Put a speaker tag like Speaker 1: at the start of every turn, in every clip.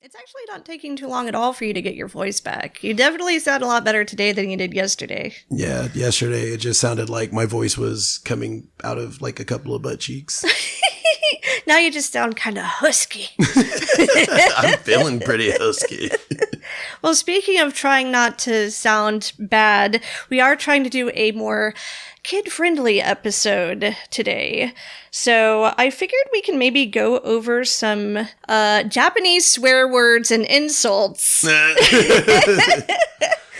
Speaker 1: It's actually not taking too long at all for you to get your voice back. You definitely sound a lot better today than you did yesterday.
Speaker 2: Yeah, yesterday it just sounded like my voice was coming out of like a couple of butt cheeks.
Speaker 1: Now you just sound kind of husky.
Speaker 2: I'm feeling pretty husky.
Speaker 1: Well, speaking of trying not to sound bad, we are trying to do a more kid-friendly episode today. So I figured we can maybe go over some Japanese swear words and insults.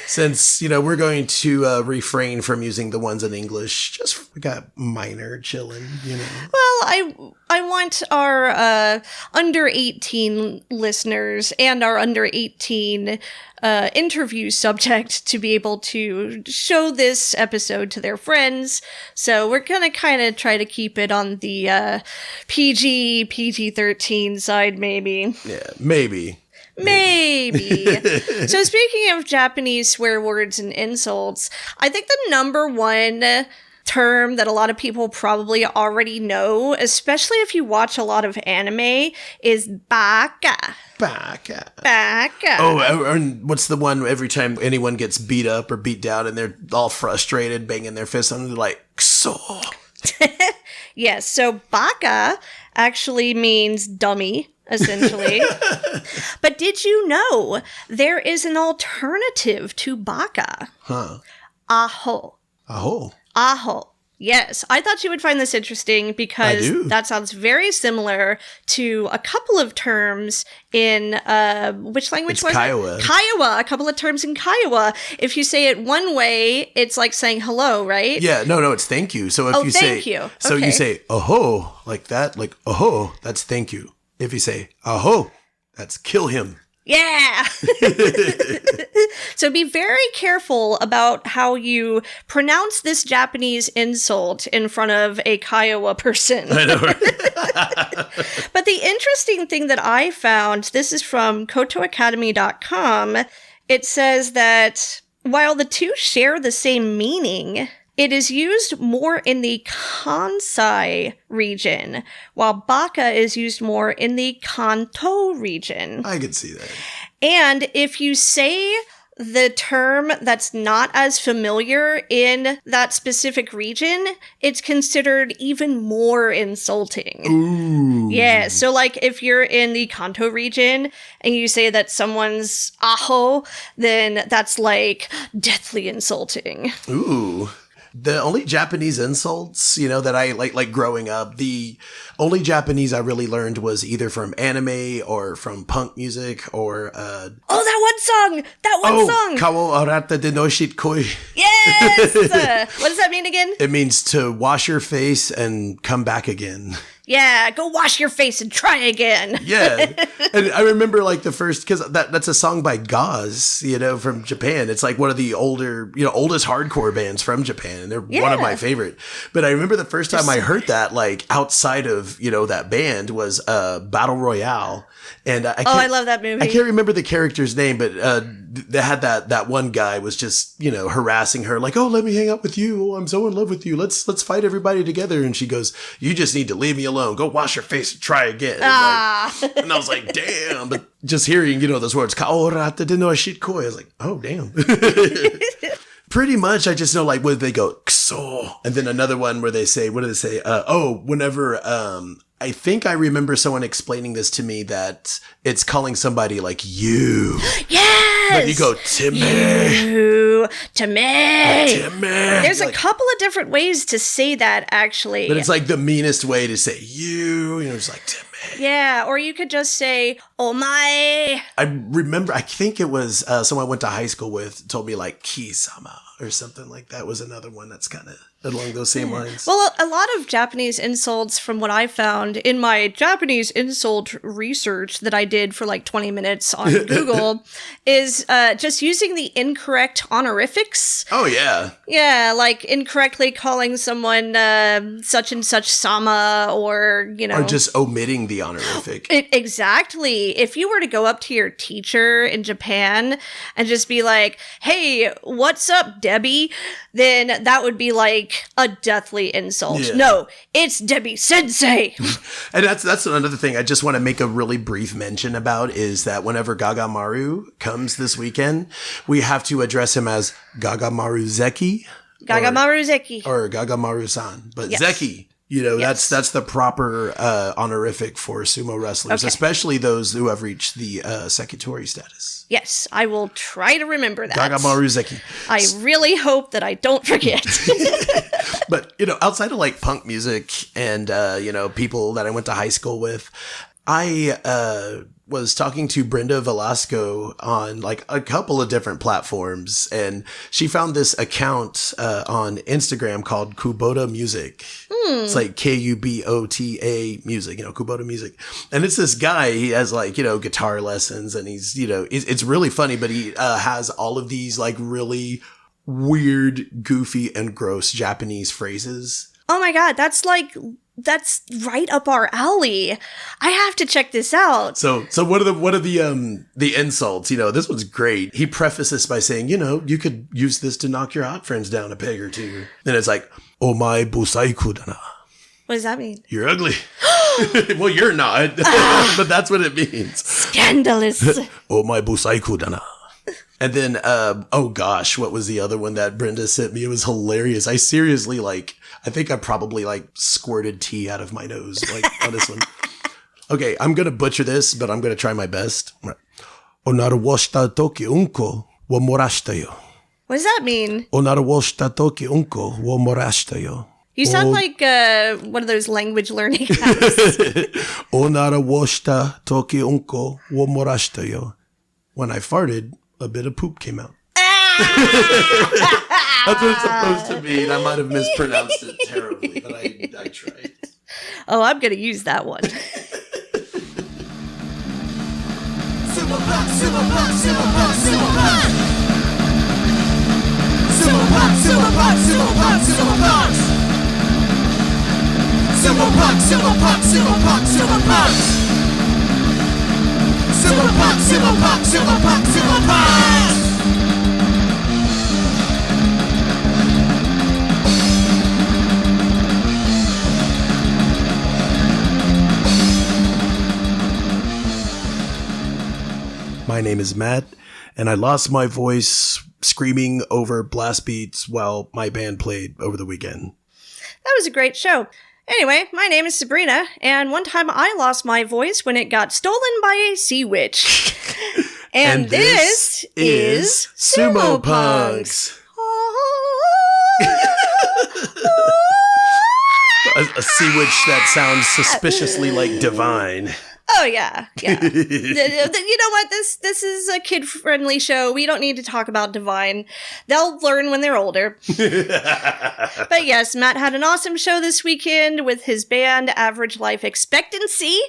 Speaker 2: Since, we're going to refrain from using the ones in English, just we got minor chilling,
Speaker 1: Well, I want our under 18 listeners and our under 18 interview subject to be able to show this episode to their friends. So we're going to kind of try to keep it on the PG-13 side, maybe.
Speaker 2: Yeah, maybe.
Speaker 1: So speaking of Japanese swear words and insults, I think the number one term that a lot of people probably already know, especially if you watch a lot of anime, is baka.
Speaker 2: Baka.
Speaker 1: Baka.
Speaker 2: And what's the one every time anyone gets beat up or beat down and they're all frustrated, banging their fists on it, they're like, kso.
Speaker 1: Yes, so baka actually means dummy, essentially. But did you know there is an alternative to baka?
Speaker 2: Huh.
Speaker 1: Aho.
Speaker 2: Aho.
Speaker 1: Aho. Yes, I thought you would find this interesting because that sounds very similar to a couple of terms in, which language was
Speaker 2: Kiowa.
Speaker 1: it? Kiowa. A couple of terms in Kiowa. If you say it one way, it's like saying hello, right?
Speaker 2: Yeah, no, it's thank you. So if you
Speaker 1: thank
Speaker 2: say,
Speaker 1: you.
Speaker 2: So
Speaker 1: Okay.
Speaker 2: you say aho, like that, like aho, that's thank you. If you say aho, that's kill him.
Speaker 1: Yeah. So be very careful about how you pronounce this Japanese insult in front of a Kiowa person.
Speaker 2: I know.
Speaker 1: But the interesting thing that I found, this is from kotoacademy.com, it says that while the two share the same meaning, it is used more in the Kansai region, while baka is used more in the Kanto region.
Speaker 2: I can see that.
Speaker 1: And if you say the term that's not as familiar in that specific region, it's considered even more insulting.
Speaker 2: Ooh.
Speaker 1: Yeah, so like if you're in the Kanto region and you say that someone's aho, then that's like deathly insulting.
Speaker 2: Ooh. The only Japanese insults, that I like growing up, the only Japanese I really learned was either from anime or from punk music or
Speaker 1: that one song! That one song!
Speaker 2: Kawo arata de no shitkoi.
Speaker 1: Yes! What does that mean again?
Speaker 2: It means to wash your face and come back again.
Speaker 1: Yeah, go wash your face and try again.
Speaker 2: Yeah. And I remember like the first, because that's a song by Gauze, from Japan. It's like one of the oldest hardcore bands from Japan. And they're one of my favorite. But I remember the first time I heard that, like outside of, that band was Battle Royale. And I
Speaker 1: love that movie.
Speaker 2: I can't remember the character's name, but they had that one guy was just, harassing her like, oh, let me hang out with you. Oh, I'm so in love with you. Let's fight everybody together. And she goes, you just need to leave me alone. Go wash your face and try again. And I was like, damn. But just hearing, those words, kaorata de no shitkoi, I was like, oh, damn. Pretty much, I just know, like, when they go, kso. And then another one where they say, what do they say? Whenever, I think I remember someone explaining this to me that it's calling somebody like you.
Speaker 1: Yes!
Speaker 2: But you go, Timmy.
Speaker 1: You, to me.
Speaker 2: Timmy.
Speaker 1: There's a couple of different ways to say that, actually.
Speaker 2: But it's like the meanest way to say you. It's like, Timmy.
Speaker 1: Yeah, or you could just say, oh my.
Speaker 2: I remember, I think it was someone I went to high school with told me like Ki-sama or something like that was another one that's kind of along those same lines.
Speaker 1: Well, a lot of Japanese insults, from what I found in my Japanese insult research that I did for like 20 minutes on Google, is just using the incorrect honorifics.
Speaker 2: Oh, yeah.
Speaker 1: Yeah, like incorrectly calling someone such and such sama, or,
Speaker 2: Or just omitting the honorific.
Speaker 1: Exactly. If you were to go up to your teacher in Japan and just be like, hey, what's up, Debbie, then that would be like a deathly insult.
Speaker 2: Yeah.
Speaker 1: No, it's Debbie Sensei.
Speaker 2: And that's another thing I just want to make a really brief mention about is that whenever Gagamaru comes this weekend, we have to address him as Gagamaru Zeki.
Speaker 1: Gagamaru Zeki.
Speaker 2: Or Gagamaru-san. But
Speaker 1: Yes.
Speaker 2: Zeki, that's the proper honorific for sumo wrestlers,
Speaker 1: Okay.
Speaker 2: especially those who have reached the Sekitori status.
Speaker 1: Yes, I will try to remember that.
Speaker 2: Gagamaru Zeki.
Speaker 1: I really hope that I don't forget.
Speaker 2: But, outside of like punk music and, people that I went to high school with, I was talking to Brenda Velasco on like a couple of different platforms, and she found this account on Instagram called Kubota Music. It's like Kubota music, Kubota music. And it's this guy, he has like, guitar lessons, and he's, it's really funny, but he has all of these like really weird, goofy, and gross Japanese phrases.
Speaker 1: Oh my god, that's right up our alley. I have to check this out.
Speaker 2: So what are the insults? This one's great. He prefaces by saying, you could use this to knock your hot friends down a peg or two. Then it's like, omae busaiku da na.
Speaker 1: What does that mean?
Speaker 2: You're ugly. Well, you're not, but that's what it means.
Speaker 1: Scandalous.
Speaker 2: Omae busaiku da na. And then, oh gosh, what was the other one that Brenda sent me? It was hilarious. I seriously, I think I probably, squirted tea out of my nose, on this one. Okay, I'm going to butcher this, but I'm going to try my best. Onara washita toki unko wo morashita yo.
Speaker 1: What does that mean?
Speaker 2: Onara washita toki unko wo morashita yo.
Speaker 1: You sound like one of those language learning apps.
Speaker 2: Onara washita toki unko wo morashita yo. When I farted, a bit of poop came out. That's what it's supposed to mean. I might have mispronounced it terribly, but I tried.
Speaker 1: Oh, I'm going to use that one.
Speaker 3: Sumo Punx, Sumo Punx, Sumo Punx, Sumo Punx. Sumo Punx, Sumo Punx, Sumo Punx, Sumo Punx. Sumo Punx, Sumo Punx, Sumo Punx, Sumo Punx. Sumo Punx, Sumo Punx, Sumo Punx, Sumo Punx.
Speaker 2: My name is Matt, and I lost my voice screaming over blast beats while my band played over the weekend.
Speaker 1: That was a great show. Anyway, my name is Sabrina, and one time I lost my voice when it got stolen by a sea witch. And this is Sumo Punx.
Speaker 2: A sea witch that sounds suspiciously like divine.
Speaker 1: Oh, yeah. You know what? This is a kid-friendly show. We don't need to talk about Divine. They'll learn when they're older. But yes, Matt had an awesome show this weekend with his band, Average Life Expectancy,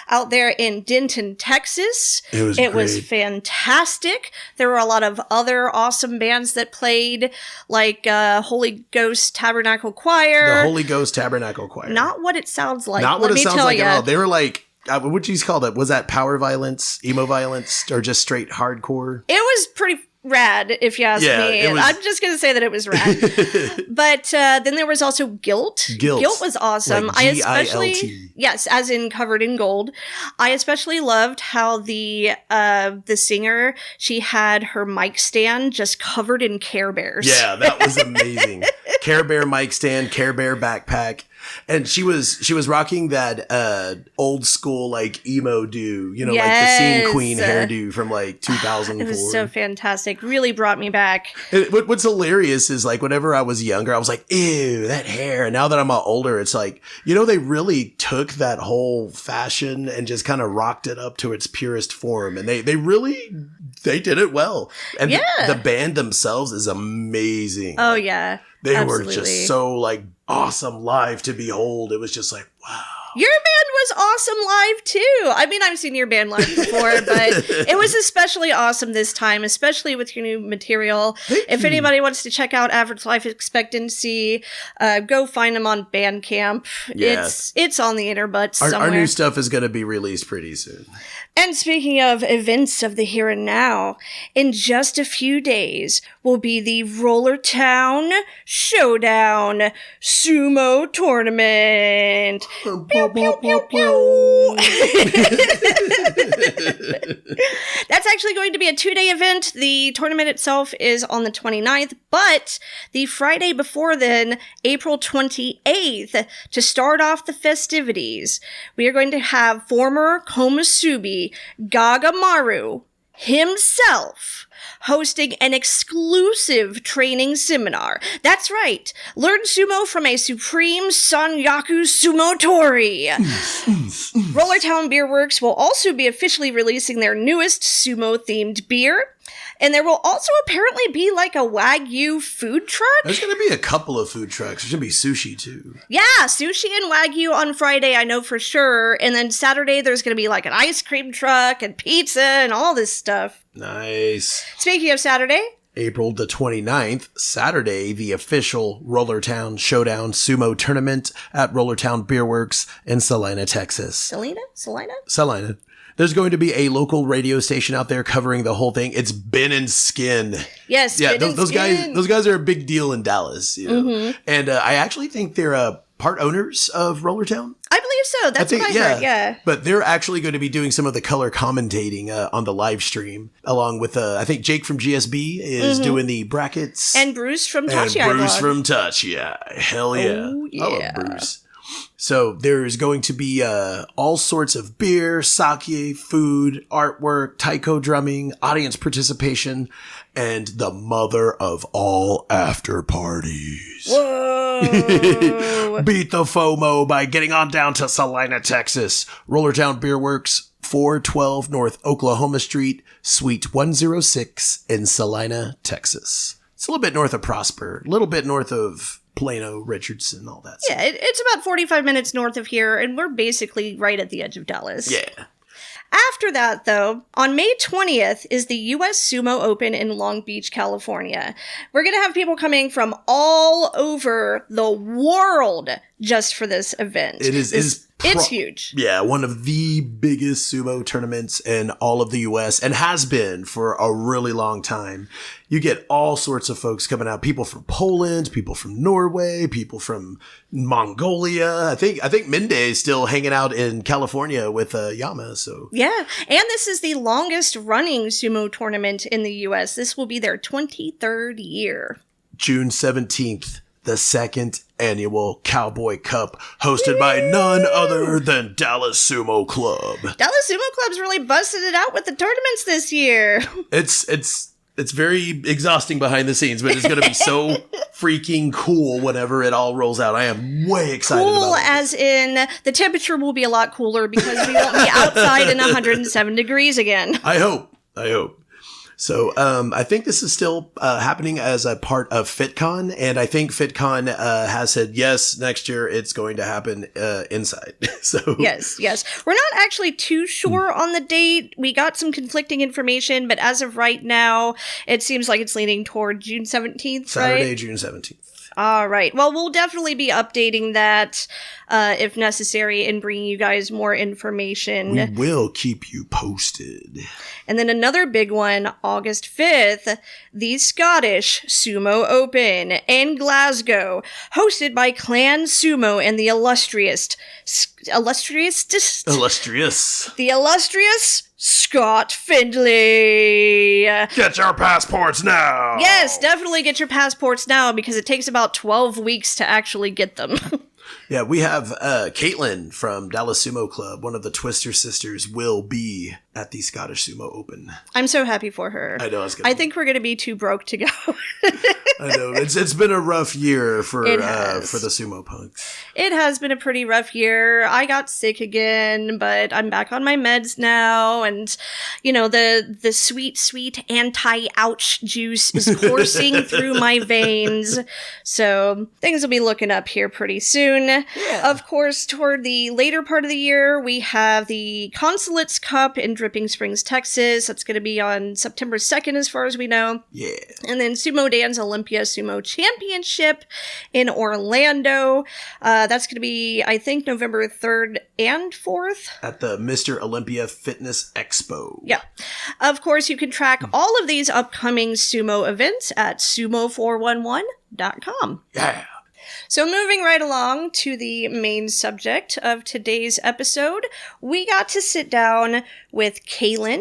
Speaker 1: out there in Denton, Texas.
Speaker 2: It was great.
Speaker 1: Fantastic. There were a lot of other awesome bands that played, like Holy Ghost Tabernacle Choir.
Speaker 2: The Holy Ghost Tabernacle Choir.
Speaker 1: Not what it sounds like.
Speaker 2: Not what
Speaker 1: Let
Speaker 2: it
Speaker 1: me
Speaker 2: sounds
Speaker 1: tell
Speaker 2: like
Speaker 1: ya.
Speaker 2: at all. They were like, what would you call that? Was that power violence, emo violence, or just straight hardcore?
Speaker 1: It was pretty rad, if you ask me. I'm just going to say that it was rad. But then there was also Guilt. Guilt was awesome.
Speaker 2: Like
Speaker 1: I especially,
Speaker 2: G-I-L-T.
Speaker 1: yes, as in covered in gold. I especially loved how the singer, she had her mic stand just covered in Care Bears.
Speaker 2: Yeah, that was amazing. Care Bear mic stand, Care Bear backpack. And she was rocking that old school like emo do, like the Scene Queen hairdo from like 2004.
Speaker 1: It was so fantastic. Really brought me back.
Speaker 2: What's hilarious is like whenever I was younger, I was like, ew, that hair. And now that I'm older, it's like, they really took that whole fashion and just kind of rocked it up to its purest form. And they did it well. And the band themselves is amazing.
Speaker 1: Oh, yeah.
Speaker 2: They
Speaker 1: Absolutely.
Speaker 2: were just so like awesome live to behold. It was just like, wow.
Speaker 1: Your band was awesome live, too. I mean, I've seen your band live before, but it was especially awesome this time, especially with your new material. If anybody wants to check out Average Life Expectancy, go find them on Bandcamp.
Speaker 2: Yeah.
Speaker 1: It's on the internet somewhere.
Speaker 2: Our new stuff is going to be released pretty soon.
Speaker 1: And speaking of events of the here and now, in just a few days will be the Rollertown Showdown Sumo Tournament. Pew, pew, pew, pew. That's actually going to be a 2-day event. The tournament itself is on the 29th, but the Friday before then, April 28th, to start off the festivities, we are going to have former Komusubi Gagamaru himself hosting an exclusive training seminar. That's right. Learn sumo from a supreme Sanyaku Sumotori. Rollertown Beer Works will also be officially releasing their newest sumo-themed beer. And there will also apparently be like a Wagyu food truck.
Speaker 2: There's going to be a couple of food trucks. There's going to be sushi too.
Speaker 1: Yeah, sushi and Wagyu on Friday, I know for sure. And then Saturday, there's going to be like an ice cream truck and pizza and all this stuff.
Speaker 2: Nice.
Speaker 1: Speaking of Saturday,
Speaker 2: April the 29th, Saturday, the official Rollertown Showdown Sumo Tournament at Rollertown Beer Works in Salina, Texas. Salina. There's going to be a local radio station out there covering the whole thing. It's Ben and Skin.
Speaker 1: Yes,
Speaker 2: yeah,
Speaker 1: Ben and
Speaker 2: those
Speaker 1: Skin.
Speaker 2: guys are a big deal in Dallas. You know? And I actually think they're part owners of Rollertown.
Speaker 1: I believe so. That's what I heard, yeah.
Speaker 2: But they're actually going to be doing some of the color commentating on the live stream, along with, I think Jake from GSB is doing the brackets.
Speaker 1: And Bruce from Touch.
Speaker 2: And Bruce from Touch, yeah. Hell yeah.
Speaker 1: Oh, yeah.
Speaker 2: I love Bruce. So there's going to be all sorts of beer, sake, food, artwork, taiko drumming, audience participation, and the mother of all after parties.
Speaker 1: Whoa!
Speaker 2: Beat the FOMO by getting on down to Salina, Texas. Rollertown Beer Works, 412 North Oklahoma Street, Suite 106 in Salina, Texas. It's a little bit north of Prosper, a little bit north of Plano, Richardson, all that stuff.
Speaker 1: Yeah, it's about 45 minutes north of here, and we're basically right at the edge of Dallas.
Speaker 2: Yeah.
Speaker 1: After that, though, on May 20th is the U.S. Sumo Open in Long Beach, California. We're going to have people coming from all over the world just for this event. It's huge.
Speaker 2: Yeah, one of the biggest sumo tournaments in all of the U.S. and has been for a really long time. You get all sorts of folks coming out. People from Poland, people from Norway, people from Mongolia. I think Minde is still hanging out in California with Yama. So
Speaker 1: yeah, and this is the longest running sumo tournament in the U.S. This will be their 23rd year.
Speaker 2: June 17th. The second annual Cowboy Cup, hosted by none other than Dallas Sumo Club.
Speaker 1: Dallas Sumo Club's really busted it out with the tournaments this year.
Speaker 2: It's very exhausting behind the scenes, but it's going to be so freaking cool whenever it all rolls out. I am way excited about it.
Speaker 1: Cool as in the temperature will be a lot cooler because we won't be outside in 107 degrees again.
Speaker 2: I hope. So I think this is still happening as a part of FitCon, and I think FitCon has said, yes, next year it's going to happen inside. So
Speaker 1: Yes. We're not actually too sure on the date. We got some conflicting information, but as of right now, it seems like it's leaning toward June 17th,
Speaker 2: Saturday,
Speaker 1: right?
Speaker 2: June 17th.
Speaker 1: All right. Well, we'll definitely be updating that if necessary and bringing you guys more information.
Speaker 2: We will keep you posted.
Speaker 1: And then another big one, August 5th, the Scottish Sumo Open in Glasgow, hosted by Clan Sumo and the illustrious Scott Findlay.
Speaker 2: Get your passports now.
Speaker 1: Yes, definitely get your passports now because it takes about 12 weeks to actually get them.
Speaker 2: Yeah, we have Caitlin from Dallas Sumo Club, one of the Twister sisters, will be at the Scottish Sumo Open.
Speaker 1: I'm so happy for her.
Speaker 2: I know.
Speaker 1: I think we're going to be too broke to go.
Speaker 2: I know it's been a rough year for
Speaker 1: It
Speaker 2: the
Speaker 1: has.
Speaker 2: Sumo Punx.
Speaker 1: It has been a pretty rough year. I got sick again, but I'm back on my meds now, and the sweet anti-ouch juice is coursing through my veins. So things will be looking up here pretty soon.
Speaker 2: Yeah.
Speaker 1: Of course, toward the later part of the year, we have the Consulates Cup in Dripping Springs, Texas. That's going to be on September 2nd, as far as we know.
Speaker 2: Yeah.
Speaker 1: And then Sumo Dan's Olympia Sumo Championship in Orlando. That's going to be, I think, November 3rd and 4th.
Speaker 2: At the Mr. Olympia Fitness Expo.
Speaker 1: Yeah. Of course, you can track all of these upcoming sumo events at sumo411.com.
Speaker 2: Yeah.
Speaker 1: So moving right along to the main subject of today's episode, we got to sit down with Kalynn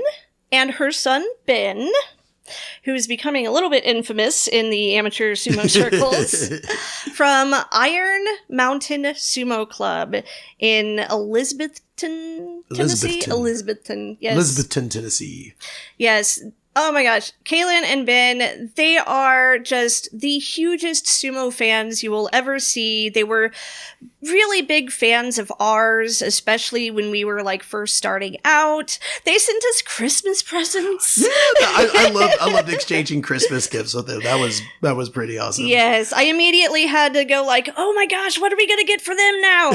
Speaker 1: and her son, Ben, who is becoming a little bit infamous in the amateur sumo circles, from Iron Mountain Sumo Club in Elizabethton, Tennessee? Elizabethton, yes.
Speaker 2: Elizabethton, Tennessee.
Speaker 1: Yes. Oh my gosh. Kalynn and Ben, they are just the hugest sumo fans you will ever see. They were really big fans of ours, especially when we were first starting out. They sent us Christmas presents.
Speaker 2: Yeah, I loved exchanging Christmas gifts with them. That was pretty awesome.
Speaker 1: Yes, I immediately had to go oh my gosh, what are we going to get for them now?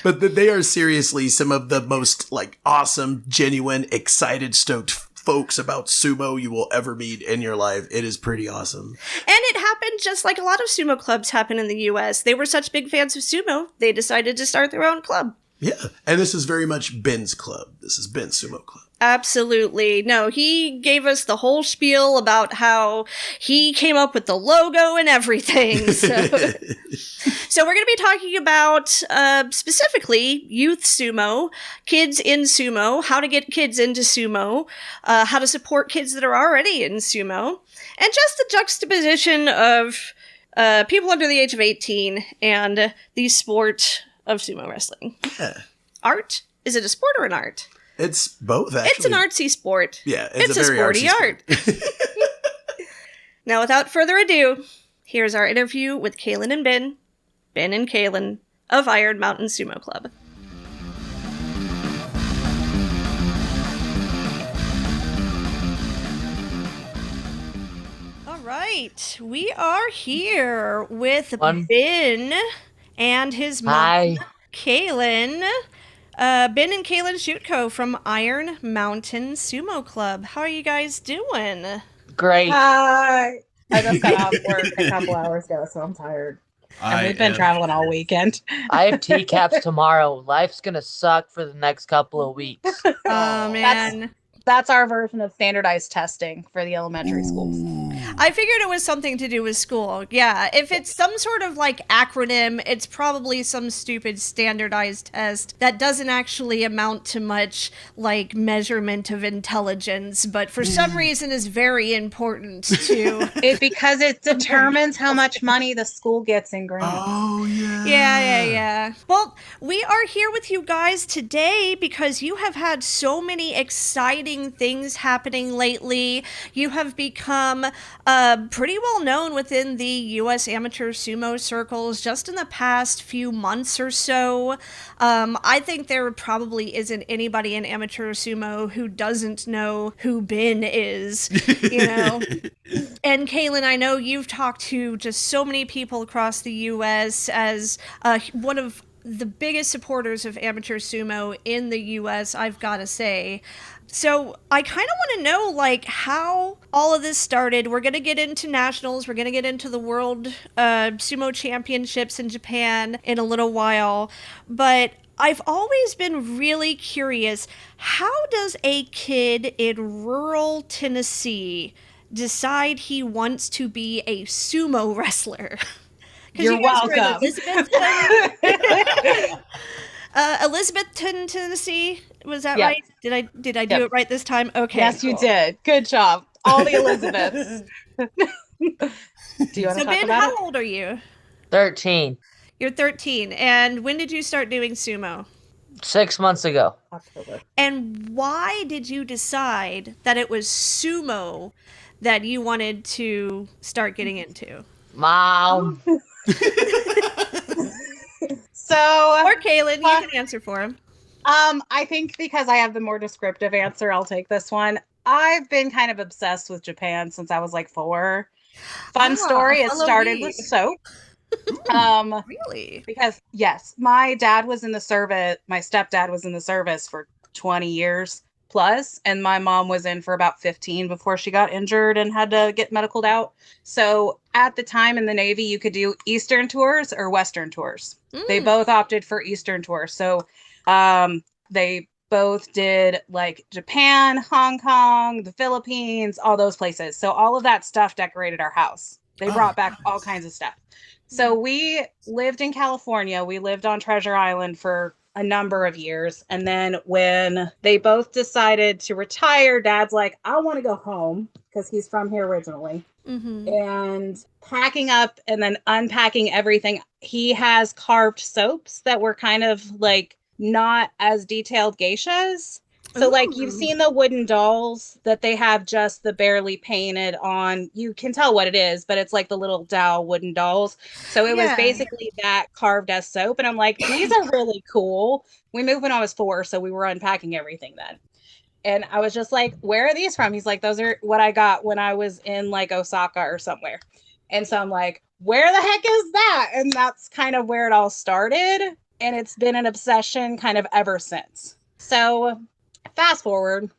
Speaker 2: But they are seriously some of the most awesome, genuine, excited, stoked folks about sumo you will ever meet in your life. It is pretty awesome.
Speaker 1: And it happened just like a lot of sumo clubs happen in the US. They were such big fans of sumo, they decided to start their own club.
Speaker 2: Yeah, and this is very much Ben's club. This is Ben's Sumo Club.
Speaker 1: Absolutely. No, he gave us the whole spiel about how he came up with the logo and everything. So we're going to be talking about specifically youth sumo, kids in sumo, how to get kids into sumo, how to support kids that are already in sumo, and just the juxtaposition of people under the age of 18 and the sport of sumo wrestling.
Speaker 2: Yeah.
Speaker 1: Art? Is it a sport or an art?
Speaker 2: It's both, actually.
Speaker 1: It's an artsy sport.
Speaker 2: Yeah,
Speaker 1: it's
Speaker 2: a very
Speaker 1: sporty
Speaker 2: artsy
Speaker 1: art. Now, without further ado, here's our interview with Kalynn and Ben and Kalynn of Iron Mountain Sumo Club. All right, we are here with Ben and his mom,
Speaker 4: Hi.
Speaker 1: Kalynn. Ben and Kalynn Schutko from Iron Mountain Sumo Club. How are you guys doing?
Speaker 4: Great.
Speaker 5: Hi. I just got off work a couple hours ago, so I'm tired. And we've been traveling all weekend.
Speaker 4: I have TCAPs tomorrow. Life's gonna suck for the next couple of weeks.
Speaker 1: Oh, man.
Speaker 5: That's our version of standardized testing for the elementary schools.
Speaker 1: I figured it was something to do with school. Yeah, if it's some sort of acronym, it's probably some stupid standardized test that doesn't actually amount to much measurement of intelligence, but for some reason is very important to...
Speaker 5: Because it determines how much money the school gets in grants.
Speaker 2: Oh, yeah.
Speaker 1: Yeah. Well, we are here with you guys today because you have had so many exciting things happening lately. You have become pretty well known within the U.S. amateur sumo circles just in the past few months or so. I think there probably isn't anybody in amateur sumo who doesn't know who Ben is, And Kalynn, I know you've talked to just so many people across the U.S. as one of the biggest supporters of amateur sumo in the U.S., I've got to say. So I kind of want to know, how all of this started. We're going to get into nationals. We're going to get into the World Sumo Championships in Japan in a little while. But I've always been really curious, how does a kid in rural Tennessee decide he wants to be a sumo wrestler?
Speaker 5: You're welcome.
Speaker 1: Elizabethton, Tennessee, was that
Speaker 5: Yep.
Speaker 1: right? Did I do it right this time? Okay.
Speaker 5: Yes, you did. Good job. All the Elizabeths. Do you want to
Speaker 1: So
Speaker 5: talk
Speaker 1: Ben,
Speaker 5: about
Speaker 1: how
Speaker 5: it?
Speaker 1: old are you?
Speaker 4: 13.
Speaker 1: You're 13, and when did you start doing sumo?
Speaker 4: 6 months ago.
Speaker 5: October.
Speaker 1: And why did you decide that it was sumo that you wanted to start getting into?
Speaker 4: Mom.
Speaker 5: So,
Speaker 1: Or Kalynn, you can answer for him.
Speaker 5: I think because I have the more descriptive answer, I'll take this one. I've been kind of obsessed with Japan since I was like 4. Fun story, it started with soap.
Speaker 1: Really?
Speaker 5: Because yes, my dad was in the service, my stepdad was in the service for 20 years plus, and my mom was in for about 15 before she got injured and had to get medicaled out. So at the time in the Navy, you could do Eastern tours or Western tours. They both opted for Eastern tours. So they both did like Japan, Hong Kong, the Philippines, all those places. So all of that stuff decorated our house. They brought back all kinds of stuff. So we lived in California. We lived on Treasure Island for a number of years. And then when they both decided to retire, Dad's like, I want to go home because he's from here originally. And packing up and then unpacking everything. He has carved soaps that were kind of like not as detailed geishas. So like you've seen the wooden dolls that they have just the barely painted on. You can tell what it is, but it's like the little dowel wooden dolls. So it was basically that carved as soap. And I'm like, these are really cool. We moved when I was 4, so we were unpacking everything then. And I was just like, where are these from? He's like, those are what I got when I was in like Osaka or somewhere. And so I'm like, where the heck is that? And that's kind of where it all started. And it's been an obsession kind of ever since. So fast forward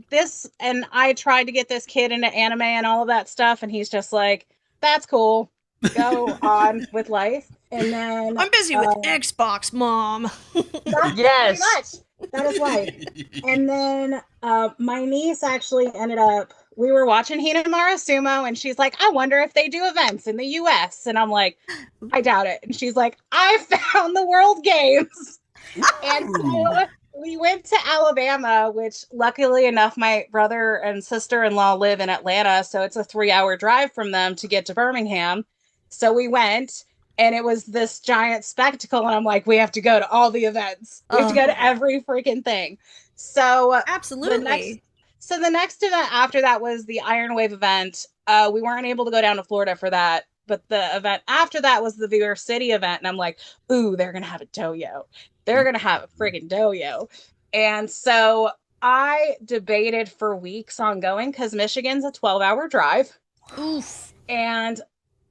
Speaker 5: this, and I tried to get this kid into anime and all of that stuff, and he's just like, that's cool, go on with life. And then
Speaker 1: I'm busy with Xbox, Mom.
Speaker 4: Yes.
Speaker 5: Pretty much. That is life. And then my niece actually ended up, we were watching Hinamara Sumo, and she's like, I wonder if they do events in the US. And I'm like, I doubt it. And she's like, I found the World Games. And so we went to Alabama, which luckily enough, my brother and sister-in-law live in Atlanta. So it's a 3-hour drive from them to get to Birmingham. So we went, and it was this giant spectacle. And I'm like, we have to go to all the events. We have to go to every freaking thing. So
Speaker 1: absolutely.
Speaker 5: The next event after that was the Iron Wave event. We weren't able to go down to Florida for that. But the event after that was the Viewer City event. And I'm like, ooh, they're going to have a doyo. They're going to have a freaking doyo. And so I debated for weeks on going because Michigan's a 12-hour drive.
Speaker 1: Oof.
Speaker 5: And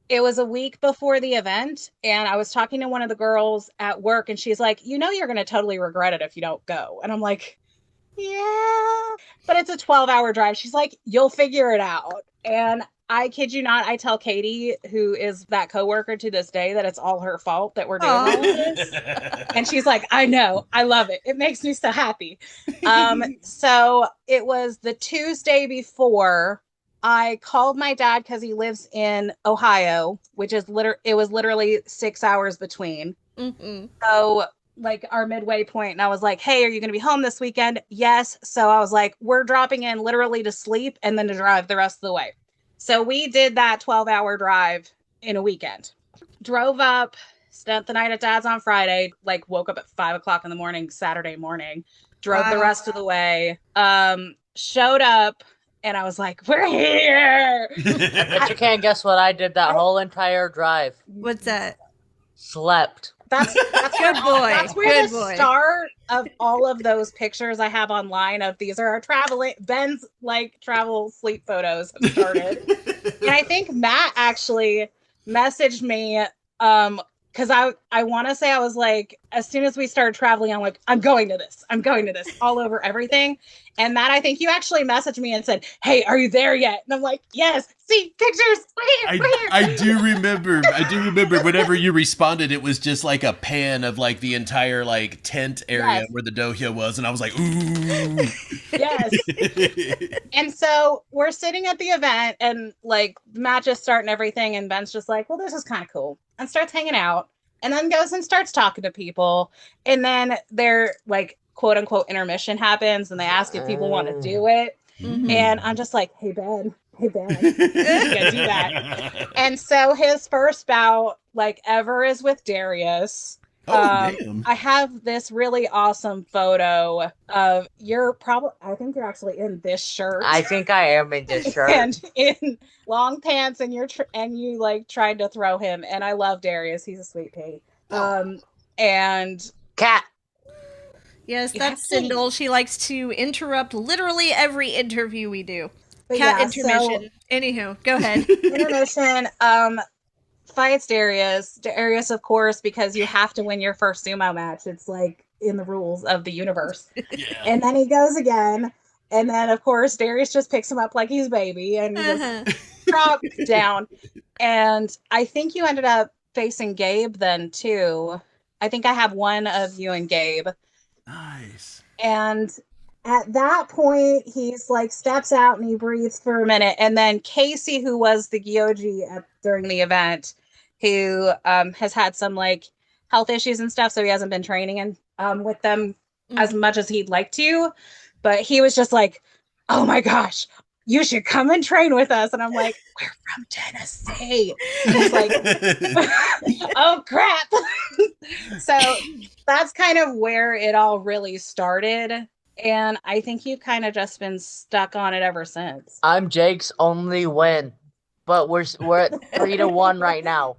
Speaker 5: it was a week before the event. And I was talking to one of the girls at work, and she's like, you know, you're going to totally regret it if you don't go. And I'm like, yeah, but it's a 12-hour drive. She's like, you'll figure it out. And I kid you not, I tell Katie, who is that coworker to this day, that it's all her fault that we're doing all of this. And she's like, I know, I love it. It makes me so happy. So it was the Tuesday before. I called my dad because he lives in Ohio, which is it was literally 6 hours between. So like our midway point, and I was like, hey, are you going to be home this weekend? Yes. So I was like, we're dropping in literally to sleep and then to drive the rest of the way. So we did that 12-hour drive in a weekend. Drove up, spent the night at Dad's on Friday, like woke up at 5 o'clock in the morning, Saturday morning, drove the rest of the way, showed up, and I was like, we're here.
Speaker 4: But you can't guess what I did that whole entire drive.
Speaker 1: What's that?
Speaker 4: Slept.
Speaker 5: That's
Speaker 1: Good boy.
Speaker 5: That's where
Speaker 1: Good
Speaker 5: the
Speaker 1: boy.
Speaker 5: start of all of those pictures I have online of these are our Ben's like travel sleep photos have started. And I think Matt actually messaged me because I want to say I was like, as soon as we started traveling, I'm like, I'm going to this all over everything. And Matt, I think you actually messaged me and said, hey, are you there yet? And I'm like, yes, see pictures. We're here.
Speaker 2: I do remember whenever you responded, it was just like a pan of like the entire like tent area where the dohyo was. And I was like, ooh.
Speaker 5: Yes. And so we're sitting at the event and like the match is starting everything. And Ben's just like, well, this is kind of cool. And starts hanging out and then goes and starts talking to people. And then they're like, quote unquote intermission happens and they ask if people want to do it. And I'm just like, hey Ben, you gotta do that. And so his first bout like ever is with Darius.
Speaker 2: Damn.
Speaker 5: I have this really awesome photo of I think you're actually in this shirt.
Speaker 4: I think I am in this shirt.
Speaker 5: And in long pants, and you like tried to throw him. And I love Darius; he's a sweet pea. And
Speaker 4: Cat.
Speaker 1: Yes,
Speaker 5: You
Speaker 1: that's
Speaker 5: have to-
Speaker 1: Sindel. She likes to interrupt literally every interview we do.
Speaker 5: but
Speaker 1: Cat
Speaker 5: yeah,
Speaker 1: intermission. Anywho, go ahead.
Speaker 5: So, intermission. Fights Darius. Darius, of course, because you have to win your first sumo match. It's like in the rules of the universe.
Speaker 2: Yeah.
Speaker 5: And then he goes again. And then, of course, Darius just picks him up like he's a baby and just drops down. And I think you ended up facing Gabe then, too. I think I have one of you and Gabe.
Speaker 2: Nice.
Speaker 5: And at that point, he's like steps out and he breathes for a minute. And then Casey, who was the Gyoji during the event, who has had some like health issues and stuff, so he hasn't been training with them as much as he'd like to. But he was just like, "Oh my gosh, you should come and train with us." And I'm like, "We're from Tennessee." And he's like, "Oh crap." So that's kind of where it all really started. And I think you've kind of just been stuck on it ever since.
Speaker 4: I'm Jake's only win, but we're at 3-1 right now.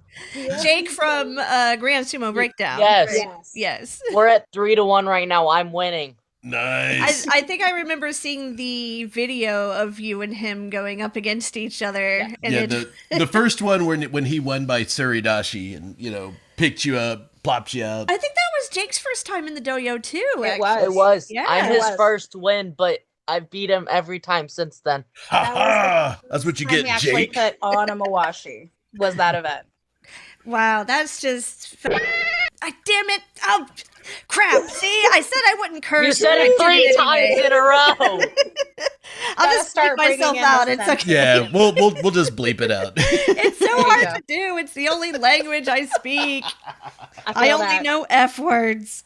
Speaker 1: Jake from Grand Sumo Breakdown.
Speaker 4: Yes.
Speaker 1: Right? Yes.
Speaker 4: We're at 3-1 right now. I'm winning.
Speaker 2: Nice.
Speaker 1: I think I remember seeing the video of you and him going up against each other. And
Speaker 2: Yeah, the first one when he won by Suridashi and picked you up, plopped you out.
Speaker 1: I think that was Jake's first time in the dojo too.
Speaker 5: It
Speaker 1: actually.
Speaker 4: It was.
Speaker 1: Yeah,
Speaker 4: I'm
Speaker 1: it
Speaker 4: his
Speaker 5: was.
Speaker 4: first win, but I've beat him every time since then.
Speaker 2: Ha
Speaker 5: That was
Speaker 2: ha! That's what you
Speaker 5: Time
Speaker 2: get,
Speaker 5: we actually
Speaker 2: Jake.
Speaker 5: put on a Mawashi was that event.
Speaker 1: Wow, that's just. Damn it! Oh, crap! See, I said I wouldn't curse.
Speaker 4: You said
Speaker 1: but I
Speaker 4: it
Speaker 1: did
Speaker 4: 3
Speaker 1: it
Speaker 4: times
Speaker 1: anyway.
Speaker 4: in a row.
Speaker 1: I'll
Speaker 5: Gotta
Speaker 1: just speak
Speaker 5: start bringing
Speaker 1: myself
Speaker 5: in
Speaker 1: out.
Speaker 5: the
Speaker 1: It's
Speaker 5: sense.
Speaker 1: okay.
Speaker 2: Yeah, we'll just bleep it out.
Speaker 1: It's so
Speaker 5: There you
Speaker 1: hard
Speaker 5: go.
Speaker 1: to do. It's the only language I speak. I
Speaker 5: feel
Speaker 1: only
Speaker 5: that.
Speaker 1: know F words.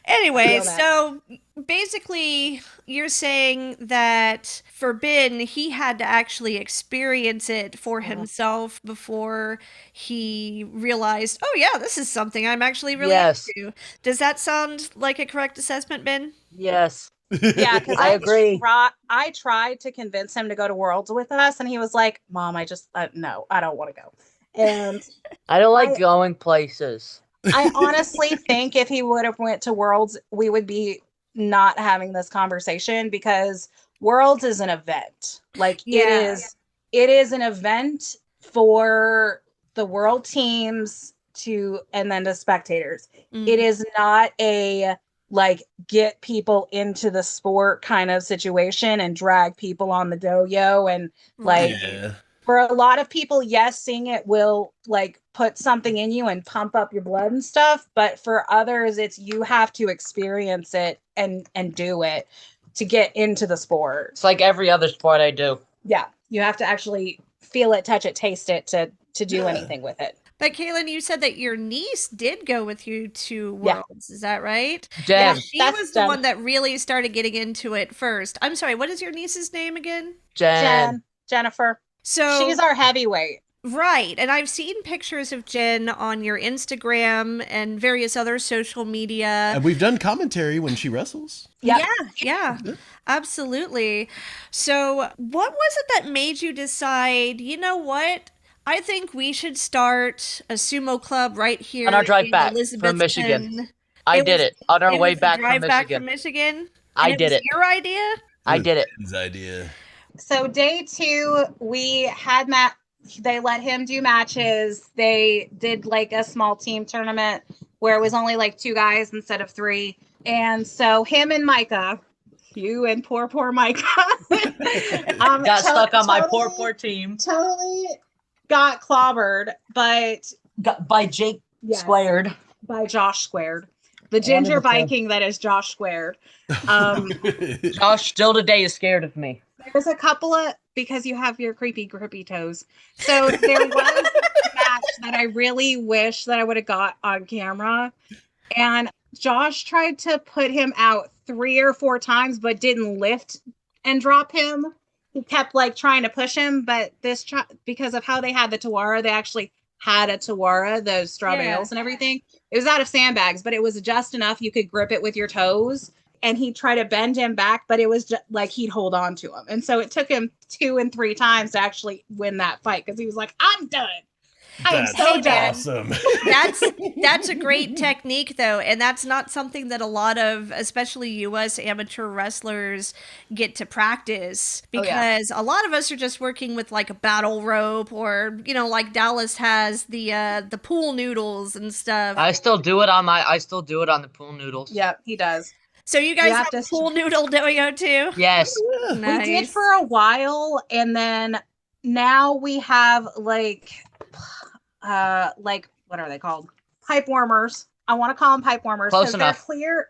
Speaker 1: Anyway,
Speaker 5: Feel that.
Speaker 1: so basically, you're saying that for Ben, he had to actually experience it for himself before he realized, oh, yeah, this is something I'm actually really
Speaker 4: Yes.
Speaker 1: into. Does that sound like a correct assessment, Ben?
Speaker 4: Yes.
Speaker 5: Yeah, because
Speaker 4: I agree.
Speaker 5: I tried to convince him to go to Worlds with us, and he was like, "Mom, I just no, I don't want to go." And
Speaker 4: I don't like
Speaker 5: I-
Speaker 4: going places.
Speaker 5: I honestly think if he would have went to Worlds, we would be not having this conversation because Worlds is an event. Like
Speaker 1: Yeah.
Speaker 5: it is an event for the world teams and then the spectators.
Speaker 1: Mhm.
Speaker 5: It is not a like get people into the sport kind of situation and drag people on the dojo and like
Speaker 2: Yeah.
Speaker 5: for a lot of people, yes, seeing it will like put something in you and pump up your blood and stuff. But for others, it's you have to experience it and do it to get into the sport.
Speaker 4: It's like every other sport I do.
Speaker 5: Yeah, you have to actually feel it, touch it, taste it to do anything with it.
Speaker 1: But Kalynn, you said that your niece did go with you to
Speaker 5: Yeah.
Speaker 1: Worlds. Is that right?
Speaker 4: Jen.
Speaker 5: Yeah.
Speaker 1: She
Speaker 5: That's
Speaker 1: was the
Speaker 5: Jen.
Speaker 1: one that really started getting into it first. I'm sorry, what is your niece's name again?
Speaker 5: Jennifer,
Speaker 1: So
Speaker 5: she's our heavyweight.
Speaker 1: right, and I've seen pictures of Jen on your Instagram and various other social media.
Speaker 2: And we've done commentary when she wrestles.
Speaker 5: Yep.
Speaker 1: Yeah, absolutely. So, what was it that made you decide, you know what? I think we should start a sumo club right here
Speaker 4: On our drive
Speaker 1: in
Speaker 4: back from
Speaker 1: Elizabethton.
Speaker 4: Michigan. I
Speaker 1: It
Speaker 4: did
Speaker 1: was-
Speaker 4: it on our
Speaker 1: It
Speaker 4: way
Speaker 1: was the
Speaker 4: back
Speaker 1: drive
Speaker 4: from
Speaker 1: back
Speaker 4: Michigan.
Speaker 1: from Michigan.
Speaker 4: I
Speaker 1: And
Speaker 4: did
Speaker 1: was
Speaker 4: it.
Speaker 1: Your idea?
Speaker 4: I did it.
Speaker 2: His idea.
Speaker 5: So day 2, we had they let him do matches. They did like a small team tournament where it was only like 2 guys instead of 3. And so him and Micah, you and poor Micah,
Speaker 4: Got stuck on my
Speaker 5: totally-
Speaker 4: poor team.
Speaker 5: Totally got clobbered, but
Speaker 4: Got by Jake
Speaker 5: yes,
Speaker 4: Squared.
Speaker 5: by Josh Squared, the ginger
Speaker 4: 100%.
Speaker 5: Viking that is Josh Squared.
Speaker 4: Josh still today is scared of me.
Speaker 5: There's a couple of because you have your creepy grippy toes. So there was a match that I really wish that I would have got on camera. And Josh tried to put him out 3 or 4 times, but didn't lift and drop him. He kept like trying to push him, but because of how they had the Tawara, they actually had a Tawara, those straw bales and everything. It was out of sandbags, but it was just enough you could grip it with your toes. And he'd try to bend him back, but it was just like he'd hold on to him. And so it took him 2 and 3 times to actually win that fight because he was like, I'm done. I am so done.
Speaker 2: Awesome.
Speaker 1: That's a great technique, though, and that's not something that a lot of, especially U.S. amateur wrestlers, get to practice because a lot of us are just working with like a battle rope, or like Dallas has the pool noodles and stuff.
Speaker 4: I still do it on the pool noodles.
Speaker 5: Yep, he does.
Speaker 1: So you guys have pool noodle dojo too?
Speaker 4: Yes.
Speaker 1: Nice.
Speaker 5: We did for a while, and then now we have like what are they called? Pipe warmers. I want to call them pipe warmers
Speaker 4: because
Speaker 5: they're clear.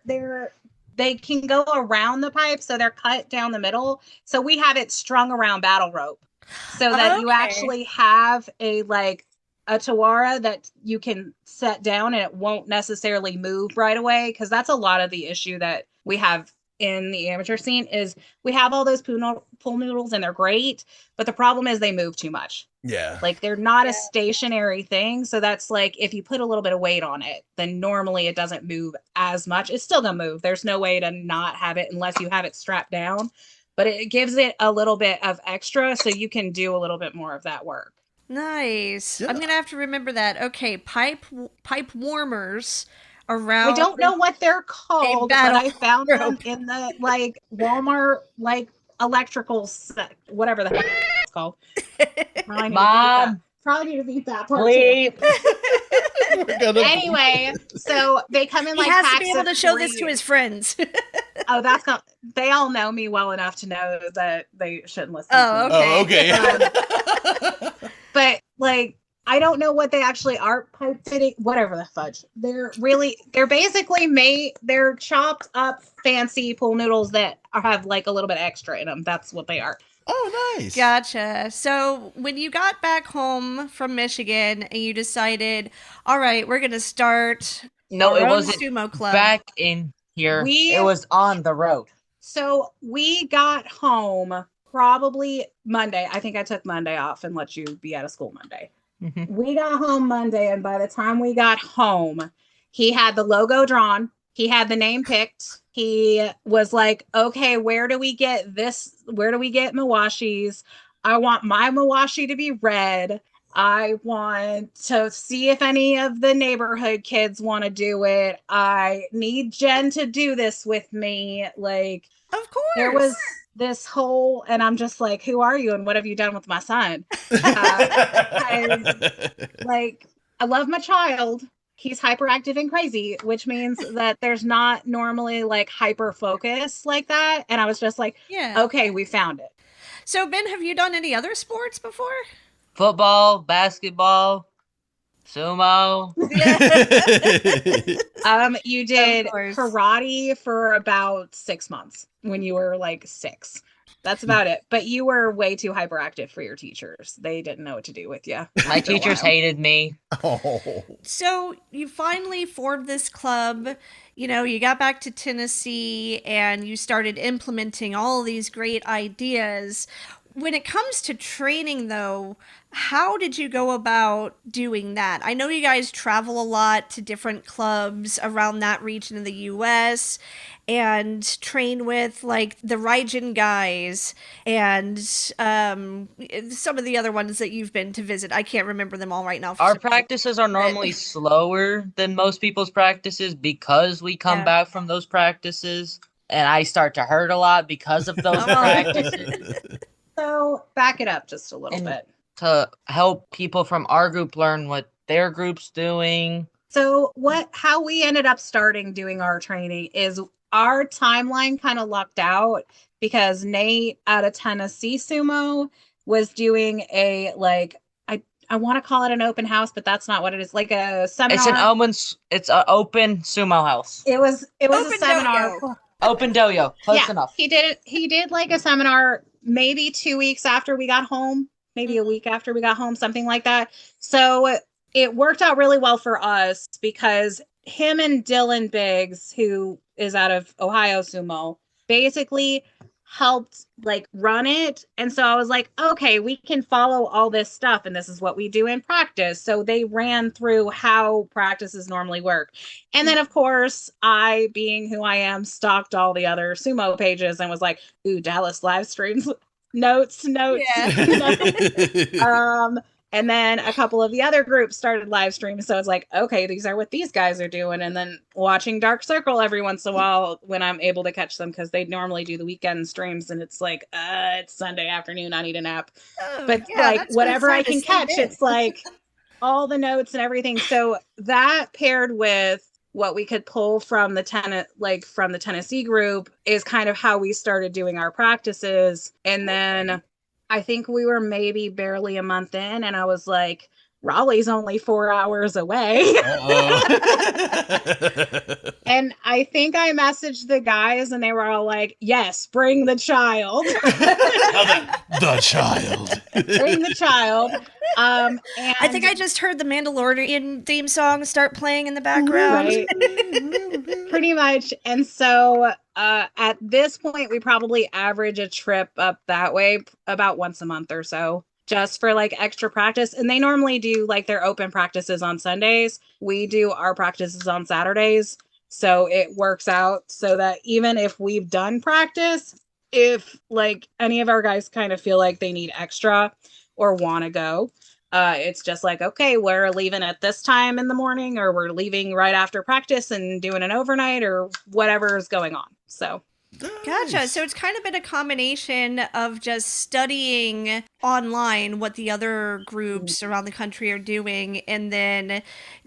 Speaker 5: They can go around the pipe, so they're cut down the middle. So we have it strung around battle rope, so that you actually have a Tawara that you can set down, and it won't necessarily move right away. Because that's a lot of the issue that we have in the amateur scene is we have all those pool noodles, and they're great, but the problem is they move too much.
Speaker 2: Yeah.
Speaker 5: Like they're not a stationary thing. So that's like, if you put a little bit of weight on it, then normally it doesn't move as much. It's still gonna move. There's no way to not have it unless you have it strapped down, but it gives it a little bit of extra. So you can do a little bit more of that work.
Speaker 1: Nice.
Speaker 2: Yeah.
Speaker 1: I'm gonna have to remember that. Okay, pipe warmers around.
Speaker 5: I don't know what they're called, but I found them in the Walmart electrical set, whatever the heck it's called.
Speaker 4: Mom,
Speaker 5: probably need to beat that part.
Speaker 4: bleep.
Speaker 5: Anyway, so they come in
Speaker 1: he has to be able to show this to his friends.
Speaker 5: Oh, that's not. They all know me well enough to know that they shouldn't listen.
Speaker 1: Oh, okay.
Speaker 2: Oh, okay.
Speaker 5: But I don't know what they actually are. Pipe fitting, whatever the fudge. They're basically they're chopped up fancy pool noodles that have a little bit extra in them. That's what they are.
Speaker 2: Oh, nice.
Speaker 1: Gotcha. So when you got back home from Michigan and you decided, all right, we're going to start
Speaker 4: it
Speaker 1: own
Speaker 4: wasn't
Speaker 1: sumo club.
Speaker 4: back in here. It was on the road.
Speaker 5: So we got home probably Monday. I think I took Monday off and let you be out of school Monday.
Speaker 4: Mm-hmm.
Speaker 5: We got home Monday, and by the time we got home, he had the logo drawn. He had the name picked. He was like, okay, where do we get this? Where do we get Mawashis? I want my Mawashi to be red. I want to see if any of the neighborhood kids want to do it. I need Jen to do this with me.
Speaker 1: Of course.
Speaker 5: There was this whole, and I'm just like, who are you and what have you done with my son? I love my child. He's hyperactive and crazy, which means that there's not normally hyper focus like that. And I was just like, okay, we found it.
Speaker 1: So Ben, have you done any other sports before?
Speaker 4: Football, basketball, sumo.
Speaker 5: You did karate for about 6 months when you were 6. That's about it. But you were way too hyperactive for your teachers. They didn't know what to do with you.
Speaker 4: My teachers hated me.
Speaker 2: Oh.
Speaker 1: So you finally formed this club. You got back to Tennessee and you started implementing all these great ideas. When it comes to training, though, how did you go about doing that? I know you guys travel a lot to different clubs around that region of the U.S. and train with the Raijin guys and some of the other ones that you've been to visit. I can't remember them all right now.
Speaker 4: Our practices are normally slower than most people's practices because we come back from those practices, and I start to hurt a lot because of those practices.
Speaker 5: So back it up just a little bit.
Speaker 4: To help people from our group learn what their group's doing.
Speaker 5: So how we ended up starting doing our training is our timeline kind of lucked out because Nate out of Tennessee Sumo was doing a I want to call it an open house, but that's not what it is. A seminar.
Speaker 4: It's an open sumo house.
Speaker 5: It was
Speaker 1: Open
Speaker 5: a seminar.
Speaker 1: dojo.
Speaker 4: Open dojo. Close enough.
Speaker 5: He did a seminar maybe 2 weeks after we got home, maybe a week after we got home, something like that. So it worked out really well for us because him and Dylan Biggs, who is out of Ohio Sumo, basically helped like run it. And so I was like, okay, we can follow all this stuff and this is what we do in practice. So they ran through how practices normally work. And then of course, I, being who I am, stalked all the other sumo pages and was like, ooh, Dallas live streams, notes.
Speaker 1: Yeah.
Speaker 5: And then a couple of the other groups started live streaming. So it's like, okay, these are what these guys are doing. And then watching Dark Circle every once in a while when I'm able to catch them, because they normally do the weekend streams and it's like, it's Sunday afternoon, I need a nap. But
Speaker 1: yeah,
Speaker 5: like
Speaker 1: that's
Speaker 5: whatever
Speaker 1: when
Speaker 5: I
Speaker 1: it's time
Speaker 5: can
Speaker 1: to sleep
Speaker 5: catch,
Speaker 1: in.
Speaker 5: it's like all the notes and everything. So that paired with what we could pull from the Tennessee group is kind of how we started doing our practices. And then I think we were maybe barely a month in, and I was like, Raleigh's only 4 hours away. And I think I messaged the guys, and they were all like, yes, bring the child.
Speaker 2: The child.
Speaker 5: Bring the child. And
Speaker 1: I think I just heard the Mandalorian theme song start playing in the background.
Speaker 5: Right. Pretty much. And so at this point, we probably average a trip up that way about once a month or so, just for like extra practice. And they normally do like their open practices on Sundays. We do our practices on Saturdays. So it works out so that even if we've done practice, if like any of our guys kind of feel like they need extra or want to go, it's just like, okay, we're leaving at this time in the morning, or we're leaving right after practice and doing an overnight, or whatever is going on. So
Speaker 1: Gotcha. So it's kind of been a combination of just studying online what the other groups around the country are doing, and then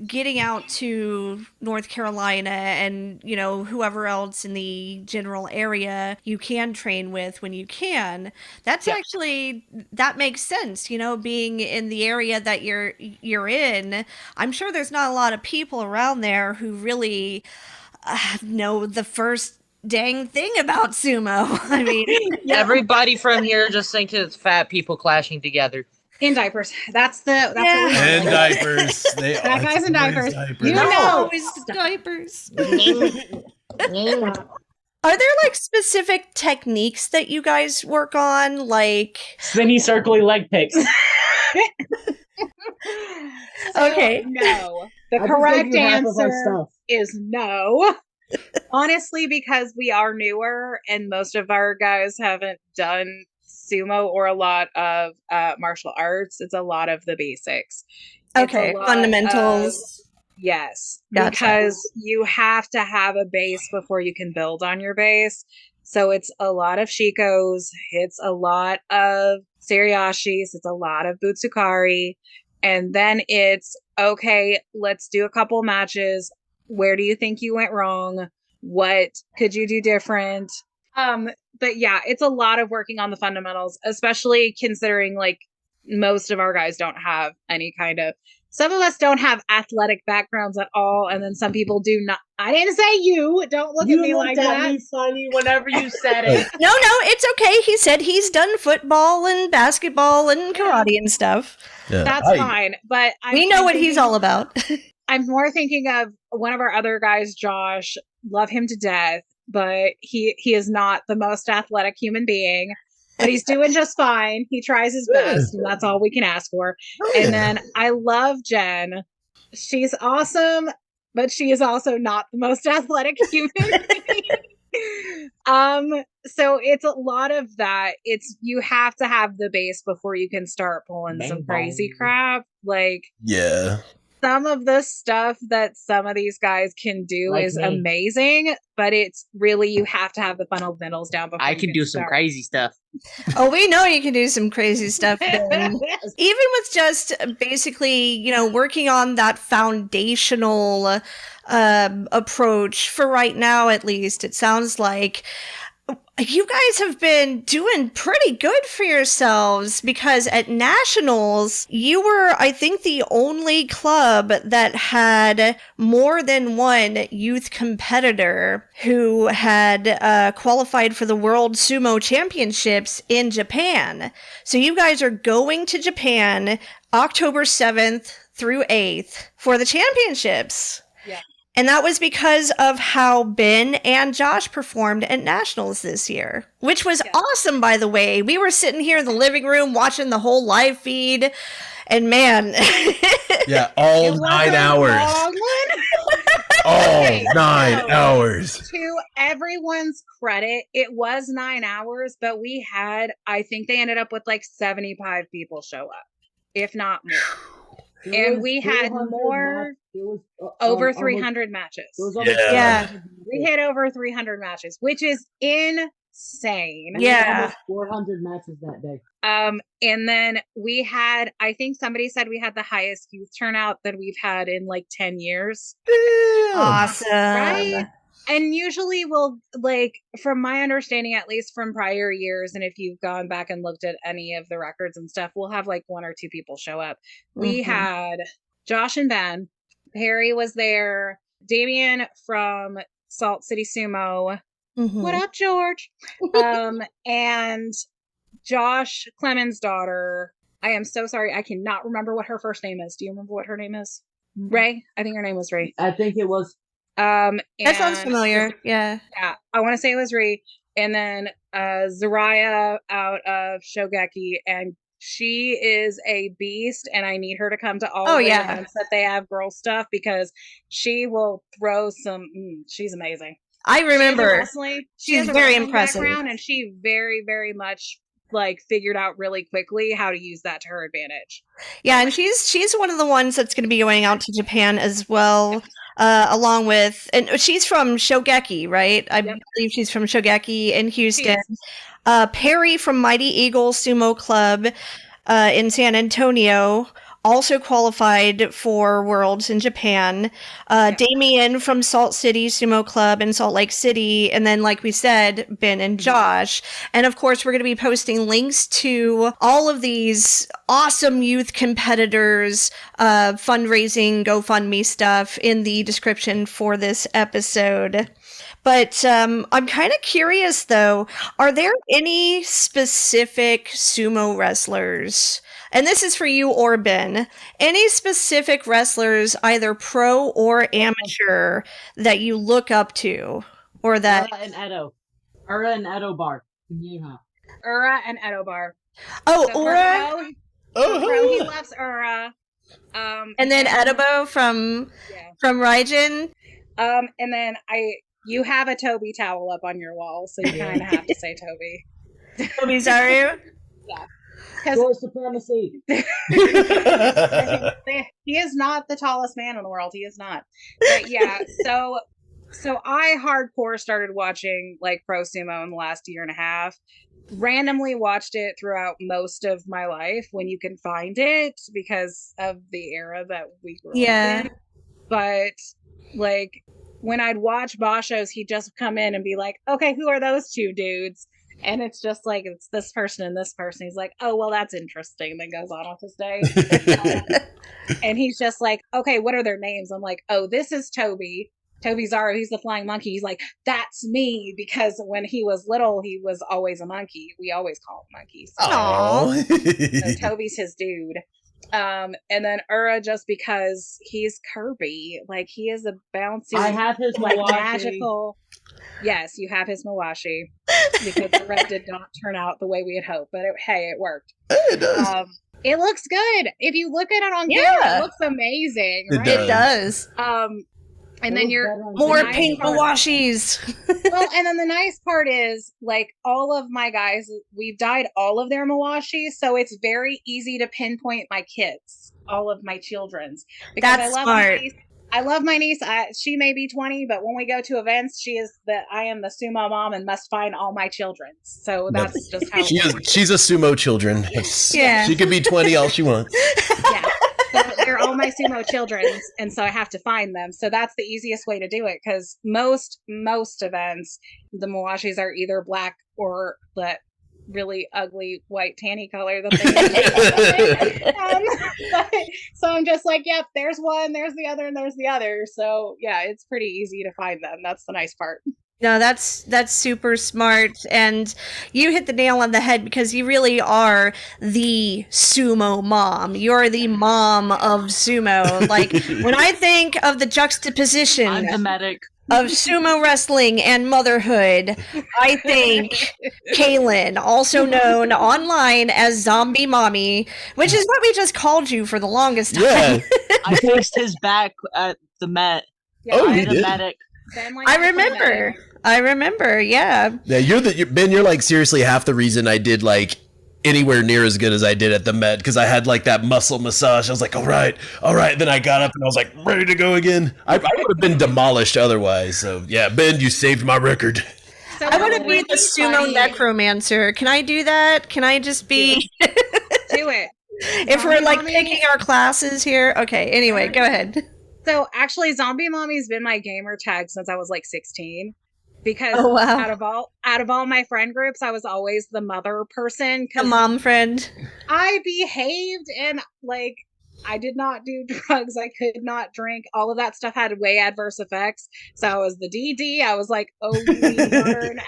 Speaker 1: getting out to North Carolina and, you know, whoever else in the general area you can train with when you can. That's actually, that makes sense, you know, being in the area that you're in. I'm sure there's not a lot of people around there who really know the first dang thing about sumo. I mean,
Speaker 4: Everybody from here just thinks it's fat people clashing together.
Speaker 5: in diapers. That's what we
Speaker 2: And
Speaker 5: do.
Speaker 2: diapers. They
Speaker 5: Fat
Speaker 2: are
Speaker 5: guys in diapers.
Speaker 2: diapers.
Speaker 5: You
Speaker 1: no,
Speaker 5: know.
Speaker 1: always the diapers. Are there like specific techniques that you guys work on? Like,
Speaker 6: Spinny circly leg picks.
Speaker 1: okay.
Speaker 5: No. The
Speaker 6: I just
Speaker 5: correct
Speaker 6: gave you half of our
Speaker 5: answer
Speaker 6: stuff.
Speaker 5: is no. Honestly, because we are newer and most of our guys haven't done sumo or a lot of martial arts. It's a lot of the basics. It's a
Speaker 1: Okay,
Speaker 5: lot
Speaker 1: fundamentals.
Speaker 5: Yes,
Speaker 1: Gotcha.
Speaker 5: because you have to have a base before you can build on your base. So it's a lot of shikos, it's a lot of seriashis, it's a lot of butsukari, and then it's, okay, let's do a couple matches. Where do you think you went wrong? What could you do different? But yeah, it's a lot of working on the fundamentals, especially considering like most of our guys don't have any kind of, some of us don't have athletic backgrounds at all, and then some people do not. I didn't say you. Don't look at me like that.
Speaker 6: me funny whenever you said it.
Speaker 1: No, it's okay. He said he's done football and basketball and karate and stuff.
Speaker 2: Yeah,
Speaker 5: That's fine. But
Speaker 1: We know what he's all about.
Speaker 5: I'm more thinking of one of our other guys, Josh. Love him to death, but he is not the most athletic human being. But he's doing just fine. He tries his best, and that's all we can ask for. And then I love Jen. She's awesome, but she is also not the most athletic human being. So it's a lot of that. It's, you have to have the base before you can start pulling some crazy crap. Like,
Speaker 2: yeah.
Speaker 5: some of the stuff that some of these guys can do
Speaker 6: Like
Speaker 5: is
Speaker 6: me.
Speaker 5: amazing, but it's really, you have to have the fundamentals down before
Speaker 4: I
Speaker 5: you
Speaker 4: can do some
Speaker 5: start.
Speaker 4: crazy stuff.
Speaker 1: Oh, we know you can do some crazy stuff. Ben. Even with just basically, you know, working on that foundational approach for right now, at least, it sounds like you guys have been doing pretty good for yourselves, because at nationals, you were, I think, the only club that had more than one youth competitor who had qualified for the World Sumo Championships in Japan. So you guys are going to Japan October 7th through 8th for the championships. And that was because of how Ben and Josh performed at Nationals this year, which was awesome, by the way. We were sitting here in the living room watching the whole live feed, and man.
Speaker 2: Yeah, all 9 hours. All 9 hours.
Speaker 5: To everyone's credit, it was 9 hours, but we had, I think they ended up with like 75 people show up, if not more. And we had more, over 300 matches.
Speaker 1: Yeah.
Speaker 5: We hit over 300 matches, which is insane.
Speaker 1: Yeah.
Speaker 6: 400 matches that day.
Speaker 5: And then we had, I think somebody said we had the highest youth turnout that we've had in like 10 years.
Speaker 1: Awesome.
Speaker 5: Right? And usually we'll, like, from my understanding, at least from prior years, and if you've gone back and looked at any of the records and stuff, we'll have like 1 or 2 people show up. We had Josh and Ben. Harry was there. Damian from Salt City Sumo. What up, George? And Josh Clemens' daughter. I am so sorry. I cannot remember what her first name is. Do you remember what her name is? Ray? I think her name was Ray.
Speaker 6: I think it was.
Speaker 1: That sounds familiar. Yeah.
Speaker 5: Yeah. I want to say it was Ray. And then Zhariya out of Shogeki. And she is a beast. And I need her to come to all the events that they have girl stuff, because she will throw some. She's amazing.
Speaker 1: I remember.
Speaker 5: She's
Speaker 1: very impressive.
Speaker 5: And she very, very much like figured out really quickly how to use that to her advantage.
Speaker 1: Yeah, and she's one of the ones that's going to be going out to Japan as well, along with, and she's from Shogeki, right? I believe she's from Shogeki in Houston. Perry from Mighty Eagle Sumo Club in San Antonio also qualified for Worlds in Japan. Damian from Salt City Sumo Club in Salt Lake City. And then, like we said, Ben and Josh. And of course, we're going to be posting links to all of these awesome youth competitors, fundraising, GoFundMe stuff in the description for this episode. But I'm kind of curious, though, are there any specific sumo wrestlers? And this is for you or Ben. Any specific wrestlers, either pro or amateur, that you look up to, or that
Speaker 6: Ura and Edo Bar.
Speaker 5: Ura and Edo Bar.
Speaker 1: Oh,
Speaker 5: So
Speaker 1: Ura.
Speaker 5: Pro, he loves Ura.
Speaker 1: And then Edibo from Raijin.
Speaker 5: And then you have a Toby towel up on your wall, so you kind of have to say Toby.
Speaker 1: Toby Zaru.
Speaker 5: Yeah.
Speaker 6: Door supremacy.
Speaker 5: He is not the tallest man in the world. He is not. But yeah, so I hardcore started watching like pro sumo in the last year and a half. Randomly watched it throughout most of my life when you can find it, because of the era that we grew up in. But like when I'd watch Basho's, he'd just come in and be like, okay, who are those two dudes? And it's just like, it's this person and this person. He's like, oh, well, that's interesting. Then goes on with his day. And he's just like, okay, what are their names? I'm like, oh, this is Toby. Toby Zaru, he's the flying monkey. He's like, that's me. Because when he was little, he was always a monkey. We always call him monkeys. So Toby's his dude. And then Ura, just because he's Kirby. Like, he is a bouncy,
Speaker 6: I have his
Speaker 5: like
Speaker 6: Mawashi.
Speaker 5: magical. Yes, you have his Mawashi, because the red did not turn out the way we had hoped, but it worked.
Speaker 2: It does.
Speaker 5: It looks good. If you look at it on camera, it looks amazing. Right?
Speaker 1: It does.
Speaker 5: And then
Speaker 1: more pink Mawashis.
Speaker 5: Well, and then the nice part is, like, all of my guys, we've dyed all of their Mawashis, so it's very easy to pinpoint my kids, all of my children's. Because
Speaker 1: That's smart.
Speaker 5: I love my niece. She may be 20, but when we go to events, I am the sumo mom and must find all my children's. So that's just how
Speaker 2: she's a sumo children.
Speaker 1: Yeah.
Speaker 2: She could be 20 all she wants.
Speaker 5: Yeah. So they're all my sumo children's, and so I have to find them. So that's the easiest way to do it, because most events, the Mawashis are either black or that really ugly white tanny color that they so I'm just like, yep, there's one, there's the other, and there's the other. So yeah, it's pretty easy to find them. That's the nice part.
Speaker 1: No, that's super smart, and you hit the nail on the head because you really are the sumo mom. You're the mom of sumo. Like when I think of the juxtaposition
Speaker 6: I'm the medic.
Speaker 1: of sumo wrestling and motherhood, I think Kalynn, also known online as Zombie Mommy, which is what we just called you for the longest time.
Speaker 2: Yeah.
Speaker 6: I fixed his back at the Met.
Speaker 5: Yeah,
Speaker 2: Oh,
Speaker 6: I'm
Speaker 2: you
Speaker 6: the
Speaker 2: did?
Speaker 6: medic.
Speaker 5: Ben likes
Speaker 1: I
Speaker 5: to play
Speaker 1: remember.
Speaker 5: medic.
Speaker 1: I remember, yeah.
Speaker 2: Yeah, Ben, you're like seriously half the reason I did like anywhere near as good as I did at the Met, because I had like that muscle massage. I was like, all right. Then I got up and I was like, ready to go again. I would have been demolished otherwise. So yeah, Ben, you saved my record.
Speaker 5: So
Speaker 1: I want to
Speaker 5: it
Speaker 1: be
Speaker 5: would
Speaker 1: the sumo
Speaker 5: funny-
Speaker 1: necromancer. Can I do that? Can I just be...
Speaker 5: Do it.
Speaker 1: if we're
Speaker 5: Zombie
Speaker 1: like
Speaker 5: Mommy-
Speaker 1: picking our classes here? Okay, anyway, go ahead.
Speaker 5: So actually, Zombie Mommy's been my gamer tag since I was like 16. Because
Speaker 1: Oh, wow.
Speaker 5: out of all my friend groups, I was always the mother person.
Speaker 1: A
Speaker 5: Because
Speaker 1: mom friend.
Speaker 5: I behaved and like I did not do drugs. I could not drink. All of that stuff had way adverse effects. So I was the DD. I was like, oh, you need water and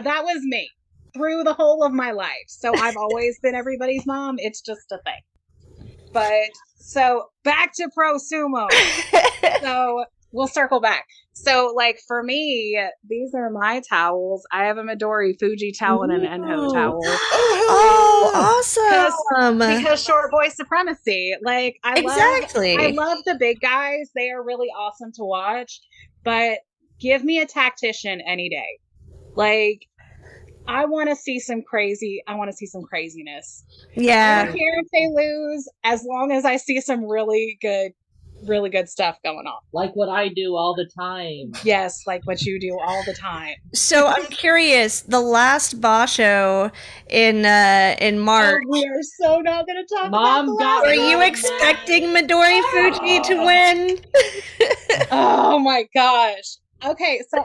Speaker 5: that was me through the whole of my life. So I've always been everybody's mom. It's just a thing. But so back to pro sumo. So we'll circle back. So like for me, these are my towels. I have a Midori Fuji towel and an Enho towel.
Speaker 1: Oh, awesome.
Speaker 5: Because short boy supremacy. Like
Speaker 1: Exactly.
Speaker 5: I love the big guys. They are really awesome to watch. But give me a tactician any day. Like I want to see some craziness. I
Speaker 1: Yeah.
Speaker 5: don't care if they lose, as long as I see some really good stuff going on.
Speaker 6: Like what I do all the time.
Speaker 5: Yes, like what you do all the time.
Speaker 1: So I'm curious, the last Basho in March,
Speaker 5: Oh, we are so not going to talk
Speaker 6: Mom
Speaker 5: about the
Speaker 6: got
Speaker 1: were
Speaker 5: last
Speaker 1: you
Speaker 5: one.
Speaker 1: expecting Midori Fuji to win?
Speaker 5: Oh my gosh. Okay, so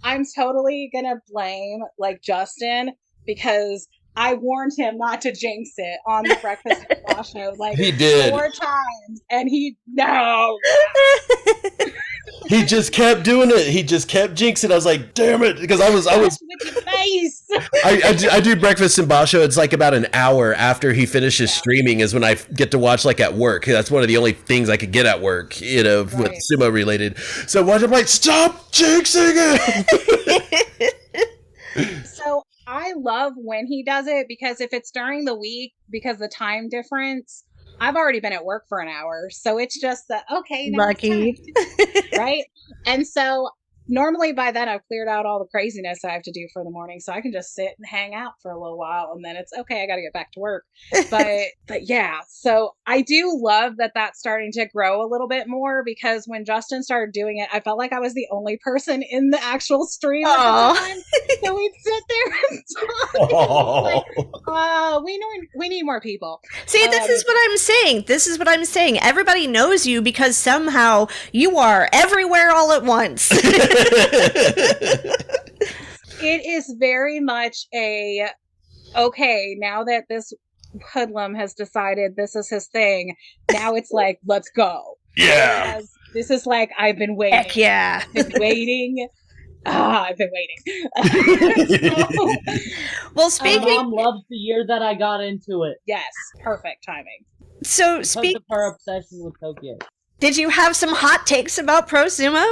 Speaker 5: I'm totally gonna blame like Justin, because I warned him not to jinx it on the Breakfast with Boss show like
Speaker 2: He did.
Speaker 5: 4 times, and no.
Speaker 2: He just kept doing it. He just kept jinxing. I was like, damn it, because I was
Speaker 5: With your face.
Speaker 2: I do Breakfast in Basho. It's like about an hour after he finishes streaming is when I get to watch like at work. That's one of the only things I could get at work, with
Speaker 5: Right.
Speaker 2: sumo related. So watch, I'm like, stop jinxing it.
Speaker 5: So I love when he does it, because if it's during the week, because the time difference, I've already been at work for an hour. So it's just that, okay, now it's
Speaker 1: Lucky.
Speaker 5: time. Right? And so normally by then I've cleared out all the craziness I have to do for the morning. So I can just sit and hang out for a little while, and then it's okay, I got to get back to work. But yeah, so I do love that that's starting to grow a little bit more, because when Justin started doing it, I felt like I was the only person in the actual stream at
Speaker 1: Aw.
Speaker 5: the time. So we'd sit there and talk. Like, we need more people.
Speaker 1: See, this is what I'm saying. This is what I'm saying. Everybody knows you because somehow you are everywhere all at once.
Speaker 5: It is very much okay, now that this hoodlum has decided this is his thing, now it's like, let's go.
Speaker 2: Yeah.
Speaker 5: Because this is like, I've been waiting.
Speaker 1: Heck yeah.
Speaker 5: I've been waiting. I've been waiting.
Speaker 1: Well,
Speaker 6: My
Speaker 1: speaking
Speaker 6: mom loves the year that I got into it.
Speaker 5: Yes, perfect timing.
Speaker 1: so
Speaker 6: Because
Speaker 1: speak
Speaker 6: of her obsession with Tokyo.
Speaker 1: did you have some hot takes about pro sumo?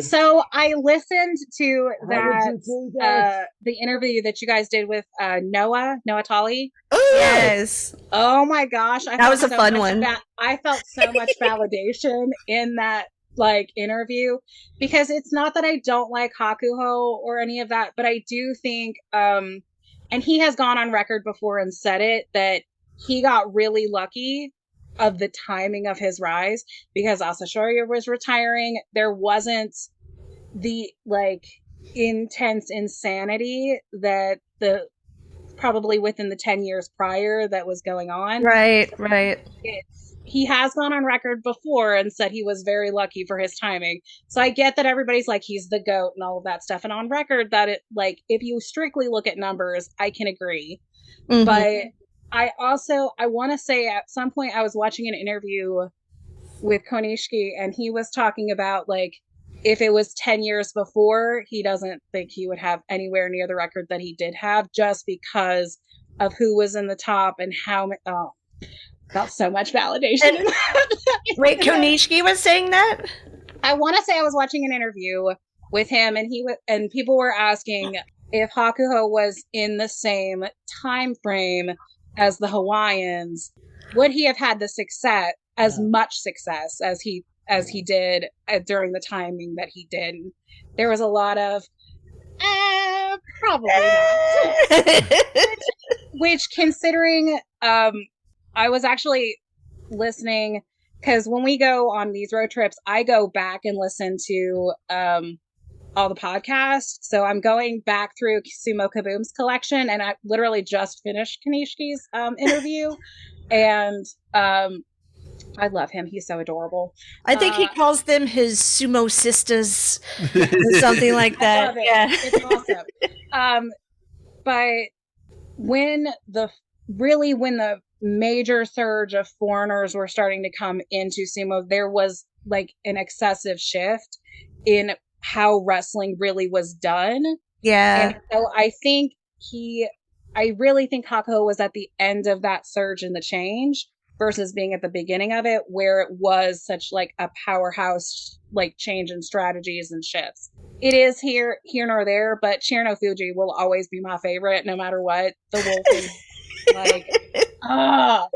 Speaker 5: So I listened to
Speaker 6: How would you do that?
Speaker 5: the interview that you guys did with Noah Tali.
Speaker 1: Yes.
Speaker 5: Oh my gosh,
Speaker 1: That was a fun
Speaker 5: much
Speaker 1: one.
Speaker 5: I felt so much validation in that like interview, because it's not that I don't like Hakuho or any of that, but I do think and he has gone on record before and said it, that he got really lucky of the timing of his rise, because Asashoryu was retiring. There wasn't the like intense insanity that the probably within the 10 years prior that was going on.
Speaker 1: Right.
Speaker 5: He has gone on record before and said he was very lucky for his timing. So I get that everybody's like, he's the GOAT and all of that stuff. And on record that it, like, if you strictly look at numbers, I can agree.
Speaker 1: Mhm.
Speaker 5: But I want to say at some point I was watching an interview with Konishiki, and he was talking about like if it was 10 years before, he doesn't think he would have anywhere near the record that he did have, just because of who was in the top and how. Oh, got so much validation.
Speaker 1: Wait, Konishiki was saying that?
Speaker 5: I want to say I was watching an interview with him, and and people were asking if Hakuho was in the same time frame as the Hawaiians, would he have had the success, as much success as he did during the timing that he did? And there was a lot of probably not. which considering I was actually listening, because when we go on these road trips, I go back and listen to all the podcasts. So I'm going back through Sumo Kaboom's collection, and I literally just finished Kanishi's interview. And I love him. He's so adorable.
Speaker 1: I think he calls them his sumo sisters, something like that. Yeah,
Speaker 5: it's awesome. But when the major surge of foreigners were starting to come into sumo, there was like an excessive shift in how wrestling really was done.
Speaker 1: Yeah.
Speaker 5: And so I really think Hakuho was at the end of that surge in the change versus being at the beginning of it, where it was such like a powerhouse, like change in strategies and shifts. It is here nor there, but Shirano Fuji will always be my favorite no matter what. The Wolf is like, not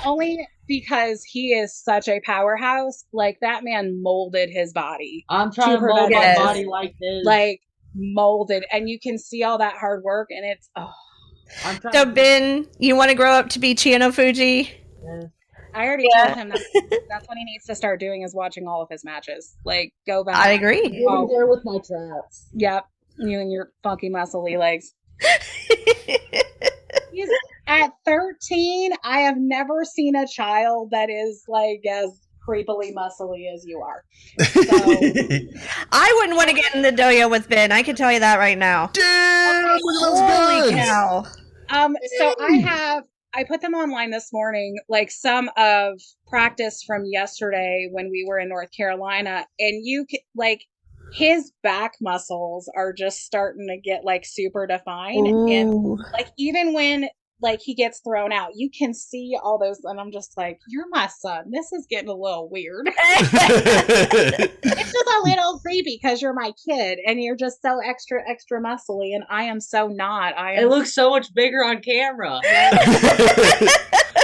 Speaker 5: only because he is such a powerhouse, like that man molded his body.
Speaker 6: I'm trying to mold my body like this.
Speaker 5: Like molded, and you can see all that hard work, and it's
Speaker 1: So Ben, you want to grow up to be Chiano Fuji?
Speaker 6: Yeah.
Speaker 5: I already told him that's what he needs to start doing, is watching all of his matches. Like, go back.
Speaker 1: I agree.
Speaker 6: I'm there with my traps.
Speaker 5: Yep. You and your funky muscly legs. He's at 13. I have never seen a child that is like as creepily muscly as you are. So,
Speaker 1: I wouldn't want to get in the dojo with Ben. I can tell you that right now.
Speaker 2: Damn! Look at those
Speaker 1: Holy
Speaker 2: guns!
Speaker 1: cow.
Speaker 5: So I put them online this morning, like some of practice from yesterday when we were in North Carolina, and you can, like, his back muscles are just starting to get like super defined.
Speaker 1: Ooh.
Speaker 5: And like, even when like he gets thrown out, you can see all those, and I'm just like, you're my son. This is getting a little weird. It's just a little creepy because you're my kid and you're just so extra muscly, and I am so not.
Speaker 6: It looks so much bigger on camera.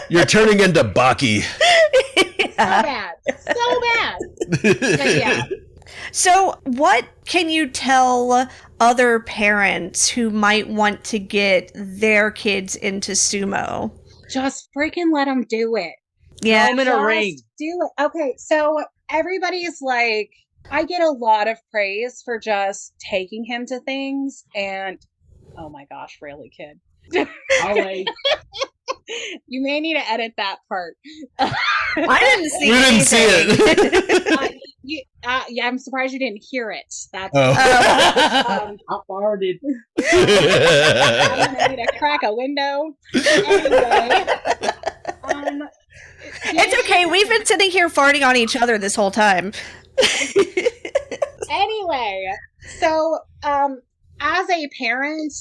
Speaker 2: You're turning into Baki.
Speaker 5: So bad. But yeah.
Speaker 1: So, what can you tell other parents who might want to get their kids into sumo?
Speaker 5: Just freaking let them do it.
Speaker 1: Yeah.
Speaker 6: I'm in a ring.
Speaker 5: Do it. Okay, so everybody's like, I get a lot of praise for just taking him to things, and oh my gosh, really, kid?
Speaker 6: I'll wait.
Speaker 5: You may need to edit that part.
Speaker 1: I didn't see
Speaker 2: We didn't see it.
Speaker 5: Yeah, I'm surprised you didn't hear it. That's
Speaker 6: I farted.
Speaker 5: I need to crack a window. Anyway,
Speaker 1: It's okay. We've been sitting here farting on each other this whole time.
Speaker 5: Anyway, so as a parent,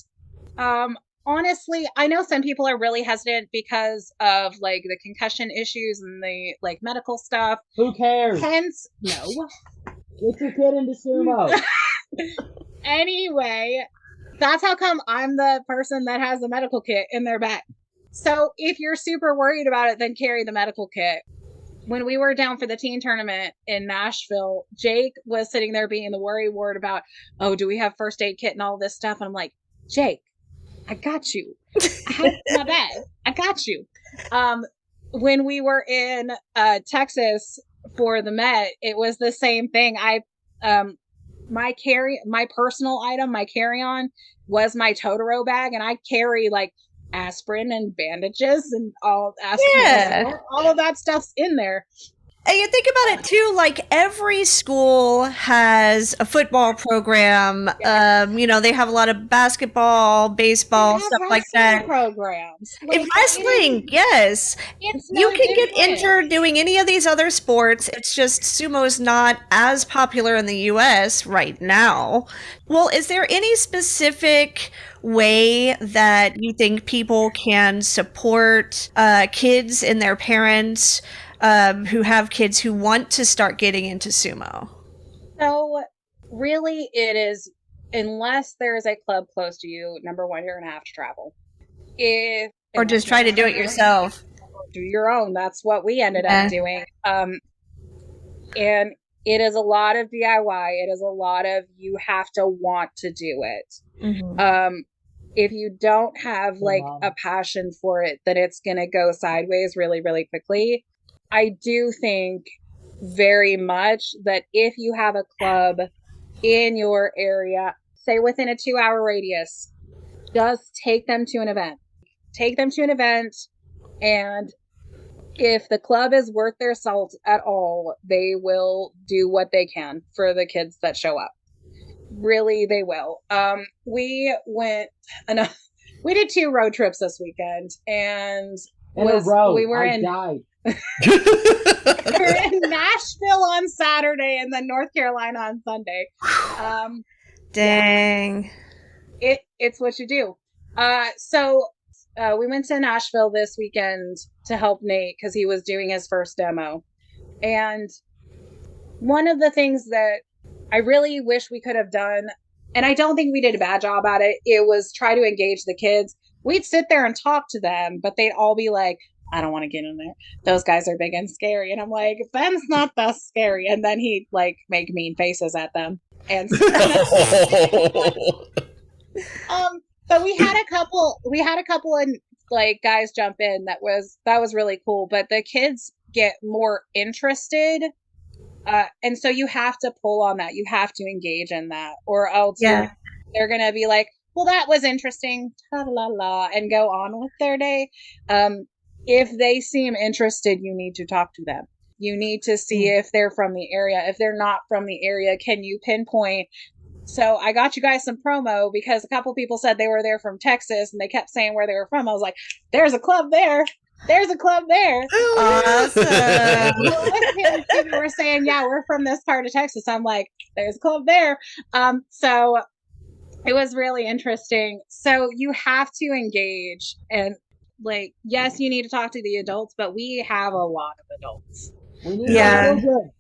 Speaker 5: honestly, I know some people are really hesitant because of like the concussion issues and the like medical stuff.
Speaker 6: Who cares?
Speaker 5: Hence, no.
Speaker 6: Get your kid into sumo.
Speaker 5: Anyway, that's how come I'm the person that has the medical kit in their bag. So if you're super worried about it, then carry the medical kit. When we were down for the teen tournament in Nashville, Jake was sitting there being the worry ward about, oh, do we have first aid kit and all this stuff? And I'm like, Jake, I got you. I have my bag. I got you. When we were in Texas for the Met, it was the same thing. My personal item, my carry-on was my Totoro bag, and I carry like aspirin and bandages and all of that stuff's in there.
Speaker 1: And you think about it too, like every school has a football program. They have a lot of basketball, baseball,
Speaker 5: They have
Speaker 1: stuff like
Speaker 5: wrestling
Speaker 1: that.
Speaker 5: programs.
Speaker 1: In wrestling, yes.
Speaker 5: It's
Speaker 1: You
Speaker 5: no
Speaker 1: can get
Speaker 5: different.
Speaker 1: injured doing any of these other sports. It's just sumo's not as popular in the US right now. Well, is there any specific way that you think people can support kids and their parents who have kids who want to start getting into sumo?
Speaker 5: So really it is, unless there is a club close to you, number one, you're gonna have to travel.
Speaker 1: Or just try to do it yourself.
Speaker 5: Do your own. That's what we ended
Speaker 1: Yeah.
Speaker 5: up doing. And it is a lot of DIY. It is a lot of, you have to want to do it.
Speaker 1: Mhm.
Speaker 5: If you don't have like a passion for it, then it's gonna go sideways really, really quickly. I do think very much that if you have a club in your area, say within a 2-hour radius, just take them to an event. Take them to an event, and if the club is worth their salt at all, they will do what they can for the kids that show up. Really, they will. We did 2 road trips this weekend, and
Speaker 6: In a row,
Speaker 5: we were
Speaker 6: I
Speaker 5: in
Speaker 6: died.
Speaker 5: we were in Nashville on Saturday and then North Carolina on Sunday.
Speaker 1: Dang.
Speaker 5: It's what you do. So we went to Nashville this weekend to help Nate because he was doing his first demo. And one of the things that I really wish we could have done, and I don't think we did a bad job at it, it was try to engage the kids. We'd sit there and talk to them, but they'd all be like, I don't want to get in there. Those guys are big and scary. And I'm like, Ben's not that scary. And then he'd like make mean faces at them. And but we had a couple of like guys jump in that was really cool, but the kids get more interested. And so you have to pull on that. You have to engage in that, or else they're going to be like, well, that was interesting, ta-la-la, and go on with their day. If they seem interested, you need to talk to them. You need to see if they're from the area. If they're not from the area, can you pinpoint? So I got you guys some promo because a couple people said they were there from Texas and they kept saying where they were from. I was like, there's a club there. There's a club there.
Speaker 1: Awesome.
Speaker 5: People were saying, yeah, we're from this part of Texas. I'm like, there's a club there. So it was really interesting. So you have to engage, and like, yes, you need to talk to the adults, but we have a lot of adults.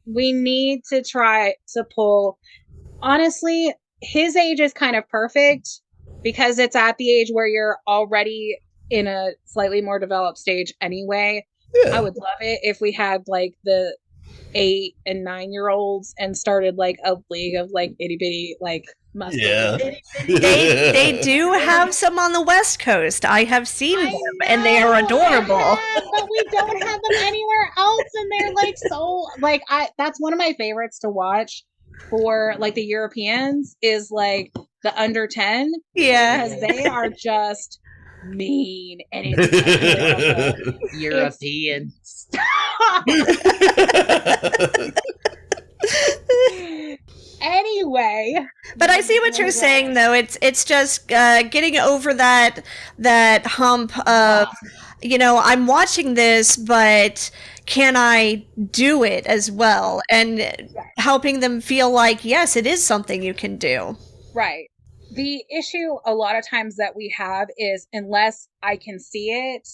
Speaker 5: We need to try to pull. Honestly, his age is kind of perfect because it's at the age where you're already in a slightly more developed stage anyway. Yeah. I would love it if we had like the 8 and 9-year-olds and started like a league of like itty bitty like muscle.
Speaker 2: Yeah.
Speaker 1: They do have some on the West Coast. I have seen them, and they are adorable.
Speaker 5: But we don't have them anywhere else, and they're like so like that's one of my favorites to watch for like the Europeans is like the under 10.
Speaker 1: Yeah,
Speaker 5: because they are just mean, and it's
Speaker 4: European.
Speaker 5: Anyway,
Speaker 1: but I see what you're saying, though. It's just getting over that hump of, I'm watching this, but can I do it as well? And helping them feel like, yes, it is something you can do.
Speaker 5: Right. The issue a lot of times that we have is unless I can see it,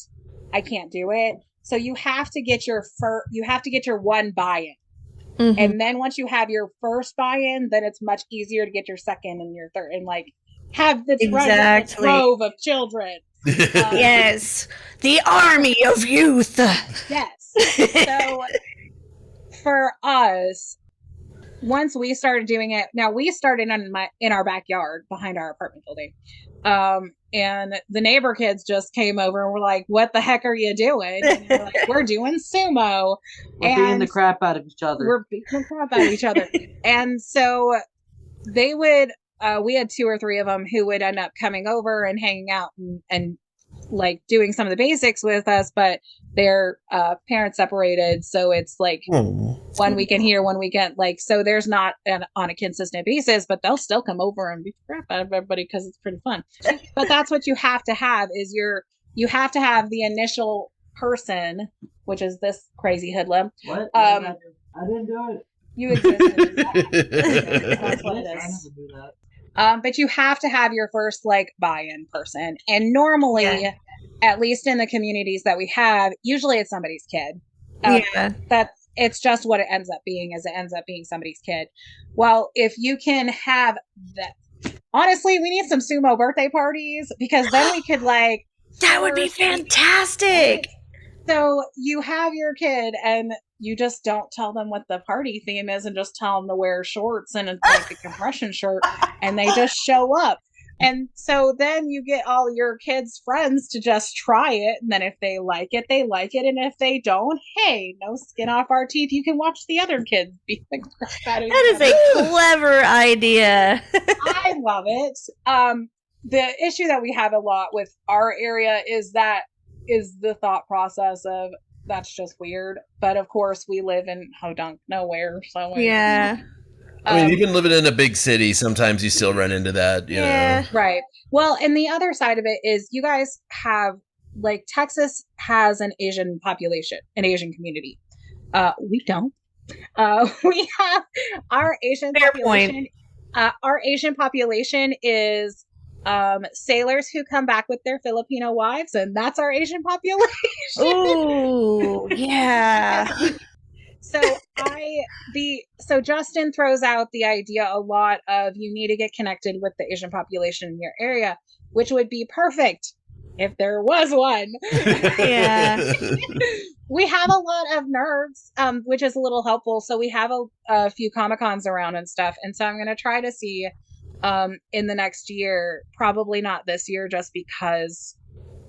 Speaker 5: I can't do it. So you have to get your one buy-in. Mm-hmm. And then once you have your first buy-in, then it's much easier to get your second and your third and like have the trove of children.
Speaker 1: Yes. The army of youth.
Speaker 5: Yes. So for us, once we started doing it, now we started in our backyard behind our apartment building. And the neighbor kids just came over and were like, what the heck are you doing? And we're like, we're doing sumo.
Speaker 4: We're beating the crap out of each other.
Speaker 5: And so they would, we had 2 or 3 of them who would end up coming over and hanging out and like doing some of the basics with us. But Their parents separated, so it's like
Speaker 2: Oh.
Speaker 5: 1 weekend here, 1 weekend, like, so there's not on a consistent basis, but they'll still come over and beat the crap out of everybody because it's pretty fun. But that's what you have to have is you have to have the initial person, which is this crazy hoodlum.
Speaker 6: What?
Speaker 5: I
Speaker 6: didn't do it.
Speaker 5: You exist. That's what it
Speaker 6: I
Speaker 5: is.
Speaker 6: never do that.
Speaker 5: But you have to have your first like buy-in person, and normally, at least in the communities that we have, usually it's somebody's kid. That it's just what it ends up being. Is it ends up being somebody's kid. Well, if you can have that, honestly, we need some sumo birthday parties because then we could like
Speaker 1: that would be fantastic.
Speaker 5: So you have your kid and you just don't tell them what the party theme is and just tell them to wear shorts and like a compression shirt and they just show up. And so then you get all your kids' friends to just try it. And then if they like it, they like it. And if they don't, hey, no skin off our teeth. You can watch the other kids beat the crap out of
Speaker 1: That is a clever idea.
Speaker 5: I love it. The issue that we have a lot with our area is the thought process of that's just weird. But of course, we live in Hodunk nowhere. So
Speaker 1: yeah.
Speaker 2: I mean, even living in a big city, sometimes you still run into that, you know.
Speaker 5: Right. Well, and the other side of it is you guys have, like, Texas has an Asian population, an Asian community. We don't. We have our Asian population. Our Asian population is sailors who come back with their Filipino wives, and that's our Asian population.
Speaker 1: Oh, yeah.
Speaker 5: So Justin throws out the idea a lot of you need to get connected with the Asian population in your area, which would be perfect if there was one.
Speaker 1: Yeah.
Speaker 5: We have a lot of nerds, which is a little helpful. So we have a few Comic-Cons around and stuff. And so I'm going to try to see in the next year, probably not this year, just because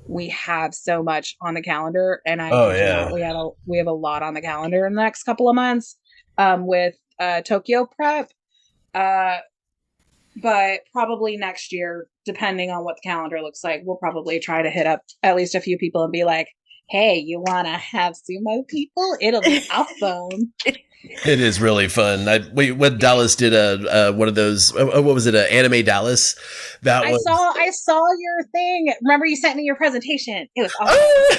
Speaker 5: we have so much on the calendar, and we have a lot on the calendar in the next couple of months with Tokyo prep, but probably next year, depending on what the calendar looks like, we'll probably try to hit up at least a few people and be like, hey, you want to have sumo people? It'll be awesome.
Speaker 2: It is really fun. When Dallas did one of those, what was it? Anime Dallas. I
Speaker 5: saw your thing. Remember, you sent me your presentation. It was awesome.
Speaker 2: Oh,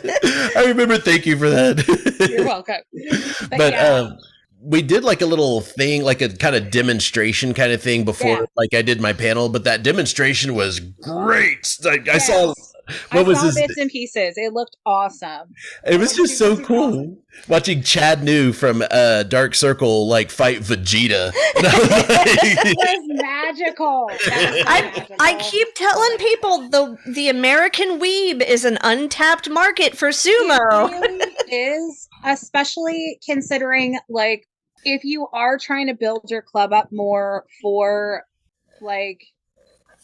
Speaker 2: yeah. I remember. Thank you for that.
Speaker 5: You're welcome.
Speaker 2: But we did like a little thing, like a kind of demonstration kind of thing before, like I did my panel. But that demonstration was great. I saw.
Speaker 5: I saw bits and pieces. It looked awesome.
Speaker 2: It was just so cool watching Chad New from Dark Circle like fight Vegeta.
Speaker 5: It was magical.
Speaker 1: I keep telling people the American weeb is an untapped market for sumo.
Speaker 5: It really is, especially considering like if you are trying to build your club up more for like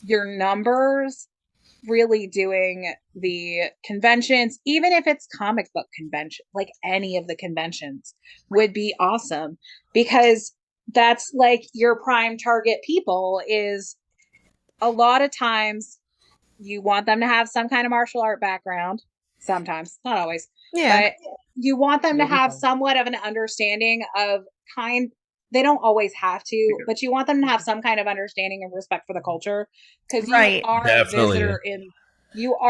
Speaker 5: your numbers. Really doing the conventions, even if it's comic book convention, like any of the conventions would be awesome because that's like your prime target people is a lot of times you want them to have some kind of martial art background. Sometimes, not always.
Speaker 1: Yeah.
Speaker 5: But you want them to have somewhat of an understanding of they don't always have to, but you want them to have some kind of understanding and respect for the culture because you are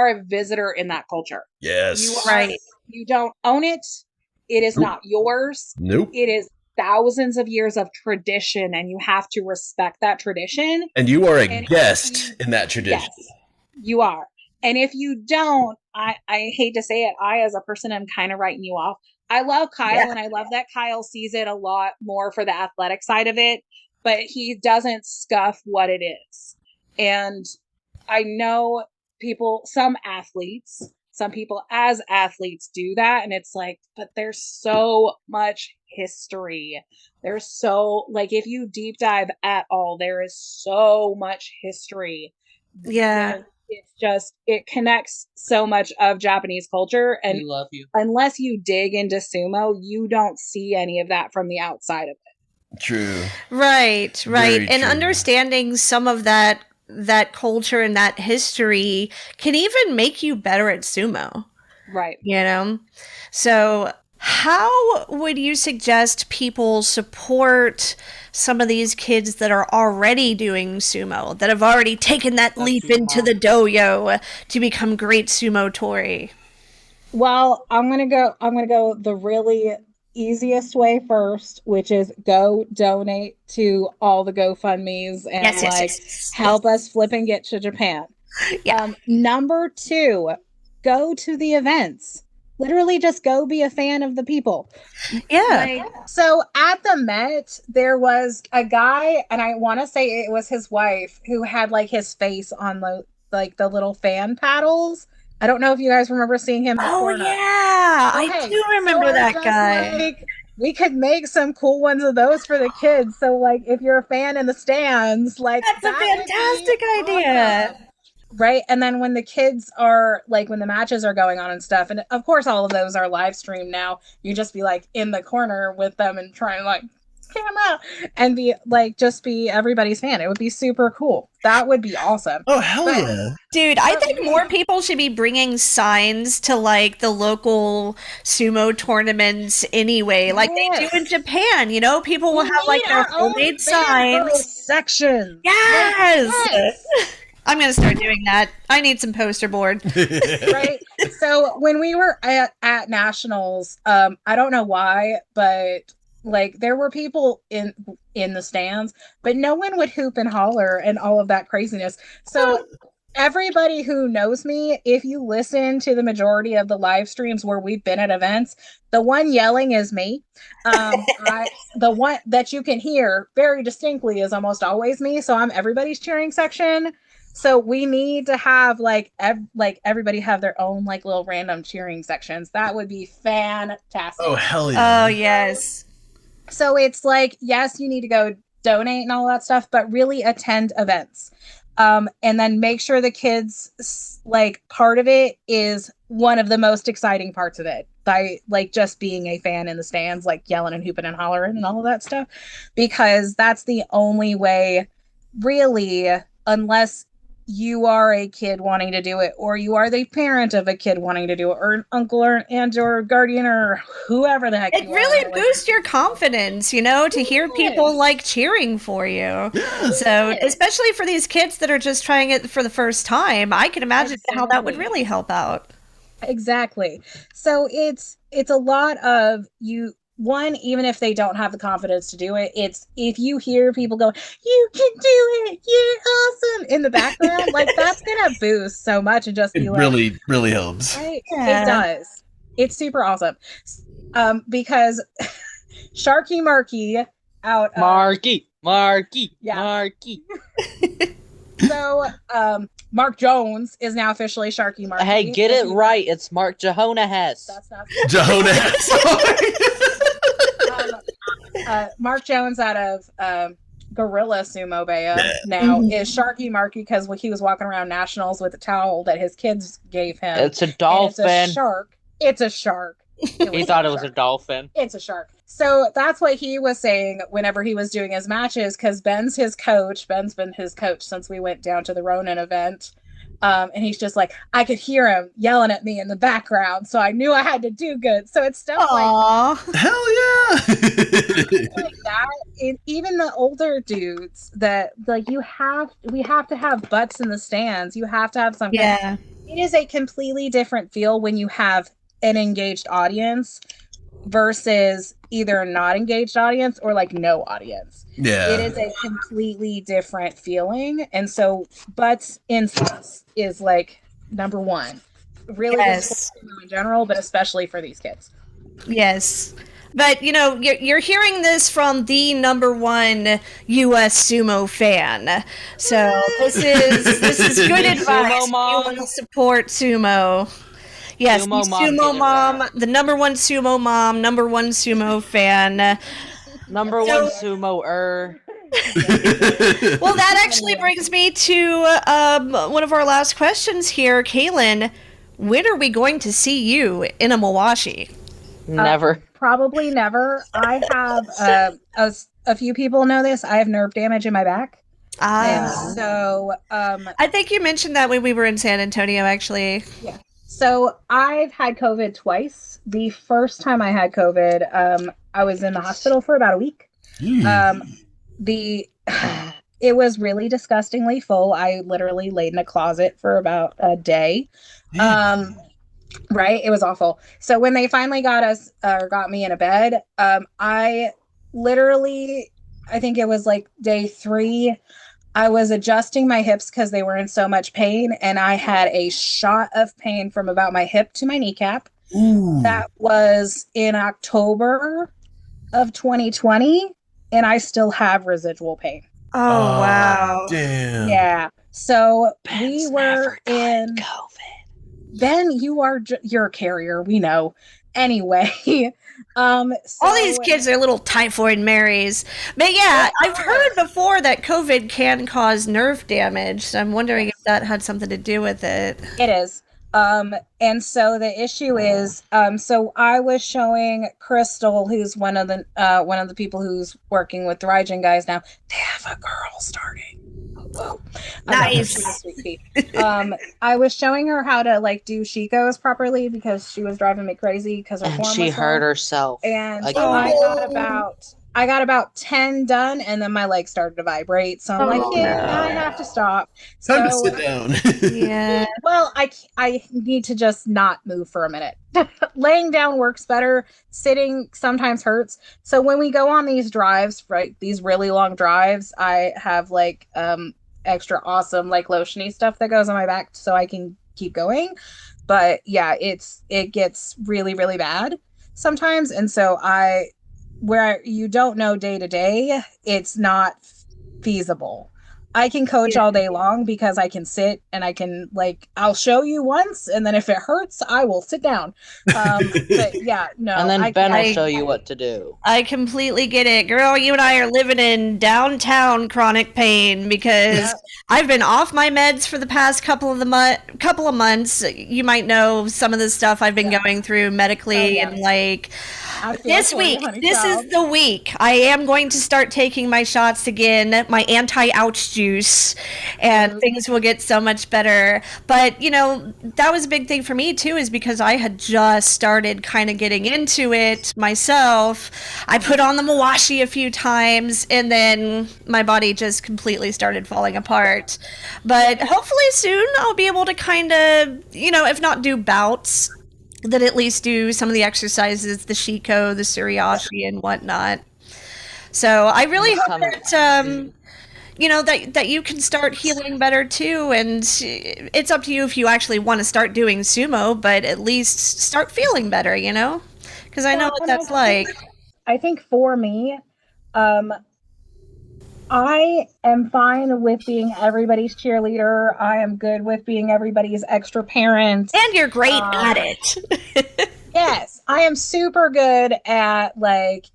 Speaker 5: a visitor in that culture.
Speaker 2: Yes.
Speaker 5: You don't own it. It is not yours.
Speaker 2: Nope.
Speaker 5: It is thousands of years of tradition and you have to respect that tradition.
Speaker 2: And you are a guest in that tradition.
Speaker 5: Yes, you are. And if you don't, I hate to say it, I as a person am kind of writing you off. I love Kyle and I love that Kyle sees it a lot more for the athletic side of it, but he doesn't scuff what it is. And I know some people as athletes do that. And it's like, but there's so much history. There's so, like, if you deep dive at all, there is so much history.
Speaker 1: Yeah.
Speaker 5: It's just, it connects so much of Japanese culture. And
Speaker 4: we love you.
Speaker 5: Unless you dig into sumo, you don't see any of that from the outside of it.
Speaker 2: True.
Speaker 1: Right.
Speaker 2: Very
Speaker 1: and
Speaker 2: true.
Speaker 1: understanding some of that culture and that history can even make you better at sumo.
Speaker 5: Right.
Speaker 1: You know? So how would you suggest people support some of these kids that are already doing sumo, that have already taken that leap into the dojo to become great sumo tori?
Speaker 7: Well, I'm gonna go the really easiest way first, which is go donate to all the GoFundMe's and
Speaker 1: Yes.
Speaker 7: help us flip and get to Japan.
Speaker 1: Yeah.
Speaker 7: Number 2, go to the events. Literally just go be a fan of the people.
Speaker 1: Yeah.
Speaker 7: So at the Met, there was a guy, and I want to say it was his wife, who had like his face on the little fan paddles. I don't know if you guys remember seeing him in the corner.
Speaker 1: Yeah. I do remember that guy.
Speaker 7: We could make some cool ones of those for the kids. So like if you're a fan in the stands, like
Speaker 1: That's a fantastic idea.
Speaker 7: Awesome. Right. And then when the kids are like, when the matches are going on and stuff, and of course all of those are live streamed now, you just be like in the corner with them and try and like camera and be like, just be everybody's fan. It would be super cool. That would be awesome.
Speaker 2: Oh, hell yeah.
Speaker 1: Dude, I think more people should be bringing signs to like the local sumo tournaments anyway, like they do in Japan. You know, people will have like their homemade signs.
Speaker 7: Sections.
Speaker 1: Yes. I'm gonna start doing that. I need some poster board.
Speaker 7: Right. So when we were at nationals, I don't know why, but like there were people in the stands, but no one would hoop and holler and all of that craziness. So everybody who knows me, if you listen to the majority of the live streams where we've been at events, the one yelling is me. The one that you can hear very distinctly is almost always me. So I'm everybody's cheering section. So we need to have like everybody have their own like little random cheering sections. That would be fantastic.
Speaker 2: Oh, hell yeah.
Speaker 1: Oh, yes.
Speaker 7: So it's like, yes, you need to go donate and all that stuff, but really attend events. And then make sure the kids, like, part of it is one of the most exciting parts of it. By like just being a fan in the stands, like yelling and hooping and hollering and all of that stuff, because that's the only way, really, unless you are a kid wanting to do it, or you are the parent of a kid wanting to do it, or an uncle or guardian or whoever the heck
Speaker 1: it
Speaker 7: you
Speaker 1: really
Speaker 7: are.
Speaker 1: boosts your confidence, you know, to hear people like cheering for you. So especially for these kids that are just trying it for the first time, I can imagine how that would really help out.
Speaker 7: Exactly. So it's a lot of you. One, even if they don't have the confidence to do it, it's if you hear people go, "You can do it, you're awesome" in the background, like that's gonna boost so much and just be like,
Speaker 2: really helps.
Speaker 7: Right? Yeah. It does. It's super awesome. Because Sharky Marky out of
Speaker 4: Marky.
Speaker 7: Yeah.
Speaker 4: Marky.
Speaker 7: So Mark Jones is now officially Sharky Marky.
Speaker 4: Hey, get it right. It's Mark Jehonahess.
Speaker 7: That's not
Speaker 2: Jehonahess.
Speaker 7: Mark Jones out of Gorilla Sumo Bay now is Sharky Marky because he was walking around nationals with a towel that his kids gave him.
Speaker 4: It's a dolphin.
Speaker 7: It's a shark. It's a shark.
Speaker 4: He thought it was a dolphin.
Speaker 7: It's a shark. So that's what he was saying whenever he was doing his matches, because Ben's his coach. Ben's been his coach since we went down to the Ronin event. And he's just like, I could hear him yelling at me in the background, so I knew I had to do good. So it's stuff like
Speaker 2: hell yeah,
Speaker 7: like that. Even the older dudes that like we have to have butts in the stands. You have to have some.
Speaker 1: Yeah,
Speaker 7: it is a completely different feel when you have an engaged audience versus either not engaged audience or like no audience.
Speaker 2: Yeah,
Speaker 7: it is a completely different feeling, and so butts in stands is like number one. Really,
Speaker 1: yes.
Speaker 7: In general, but especially for these kids.
Speaker 1: Yes. But, you know, you're hearing this from the #1 U.S. sumo fan. So this is good advice.
Speaker 4: Sumo mom.
Speaker 1: You want to support sumo. Yes, sumo mom, the #1 sumo mom, #1 sumo fan.
Speaker 4: #1 sumo-er.
Speaker 1: Well, that actually brings me to one of our last questions here. Kalynn, when are we going to see you in a Mawashi?
Speaker 4: Never.
Speaker 7: Probably never. I have, a few people know this, I have nerve damage in my back. And so...
Speaker 1: I think you mentioned that when we were in San Antonio, actually.
Speaker 7: Yeah. So I've had COVID twice. The first time I had COVID, I was in the hospital for about a week. The it was really disgustingly full. I literally laid in a closet for about a day. Right? It was awful. So when they finally got me in a bed, I literally, I think it was like day 3, I was adjusting my hips because they were in so much pain, and I had a shot of pain from about my hip to my kneecap. That was in October of 2020, and I still have residual pain.
Speaker 1: Oh, wow.
Speaker 2: Damn.
Speaker 7: Yeah. So
Speaker 4: Ben's
Speaker 7: we were in
Speaker 4: COVID.
Speaker 7: Ben, you're a carrier, we know. Anyway, so,
Speaker 1: all these kids are little typhoid Marys. But yeah, I've heard before that COVID can cause nerve damage. So I'm wondering if that had something to do with it.
Speaker 7: It is. And so the issue is, so I was showing Crystal, who's one of the people who's working with the Raijin guys now. They have a girl starting. Whoa.
Speaker 1: Nice.
Speaker 7: I was showing her how to like do shikos properly because she was driving me crazy because her
Speaker 4: And
Speaker 7: form
Speaker 4: she
Speaker 7: was
Speaker 4: hurt
Speaker 7: wrong.
Speaker 4: herself.
Speaker 7: And
Speaker 4: again.
Speaker 7: I got about 10 done, and then my leg started to vibrate. So I'm like, I have to stop.
Speaker 2: Time to
Speaker 7: So,
Speaker 2: sit down.
Speaker 1: Yeah.
Speaker 7: well, I need to just not move for a minute. Laying down works better. Sitting sometimes hurts. So when we go on these drives, right, these really long drives, I have like extra awesome like lotiony stuff that goes on my back so I can keep going. But yeah, it gets really, really bad sometimes. And so where you don't know day to day, it's not feasible. I can coach all day long because I can sit and I can I'll show you once, and then if it hurts, I will sit down. But yeah, no.
Speaker 4: And then Ben will show you what to do.
Speaker 1: I completely get it. Girl, you and I are living in downtown chronic pain because I've been off my meds for the past couple of months. You might know some of the stuff I've been going through medically and this week. This is the week I am going to start taking my shots again, my anti-ouch juice, and things will get so much better. But, that was a big thing for me, too, is because I had just started kind of getting into it myself. I put on the mawashi a few times, and then my body just completely started falling apart. But hopefully soon I'll be able to kind of, if not do bouts, that at least do some of the exercises, the shiko, the suriashi, and whatnot. So I really hope that, that you can start healing better too. And it's up to you if you actually want to start doing sumo, but at least start feeling better, because I know what that's like.
Speaker 7: I think for me, I am fine with being everybody's cheerleader. I am good with being everybody's extra parent.
Speaker 1: And you're great at it.
Speaker 7: Yes, I am super good at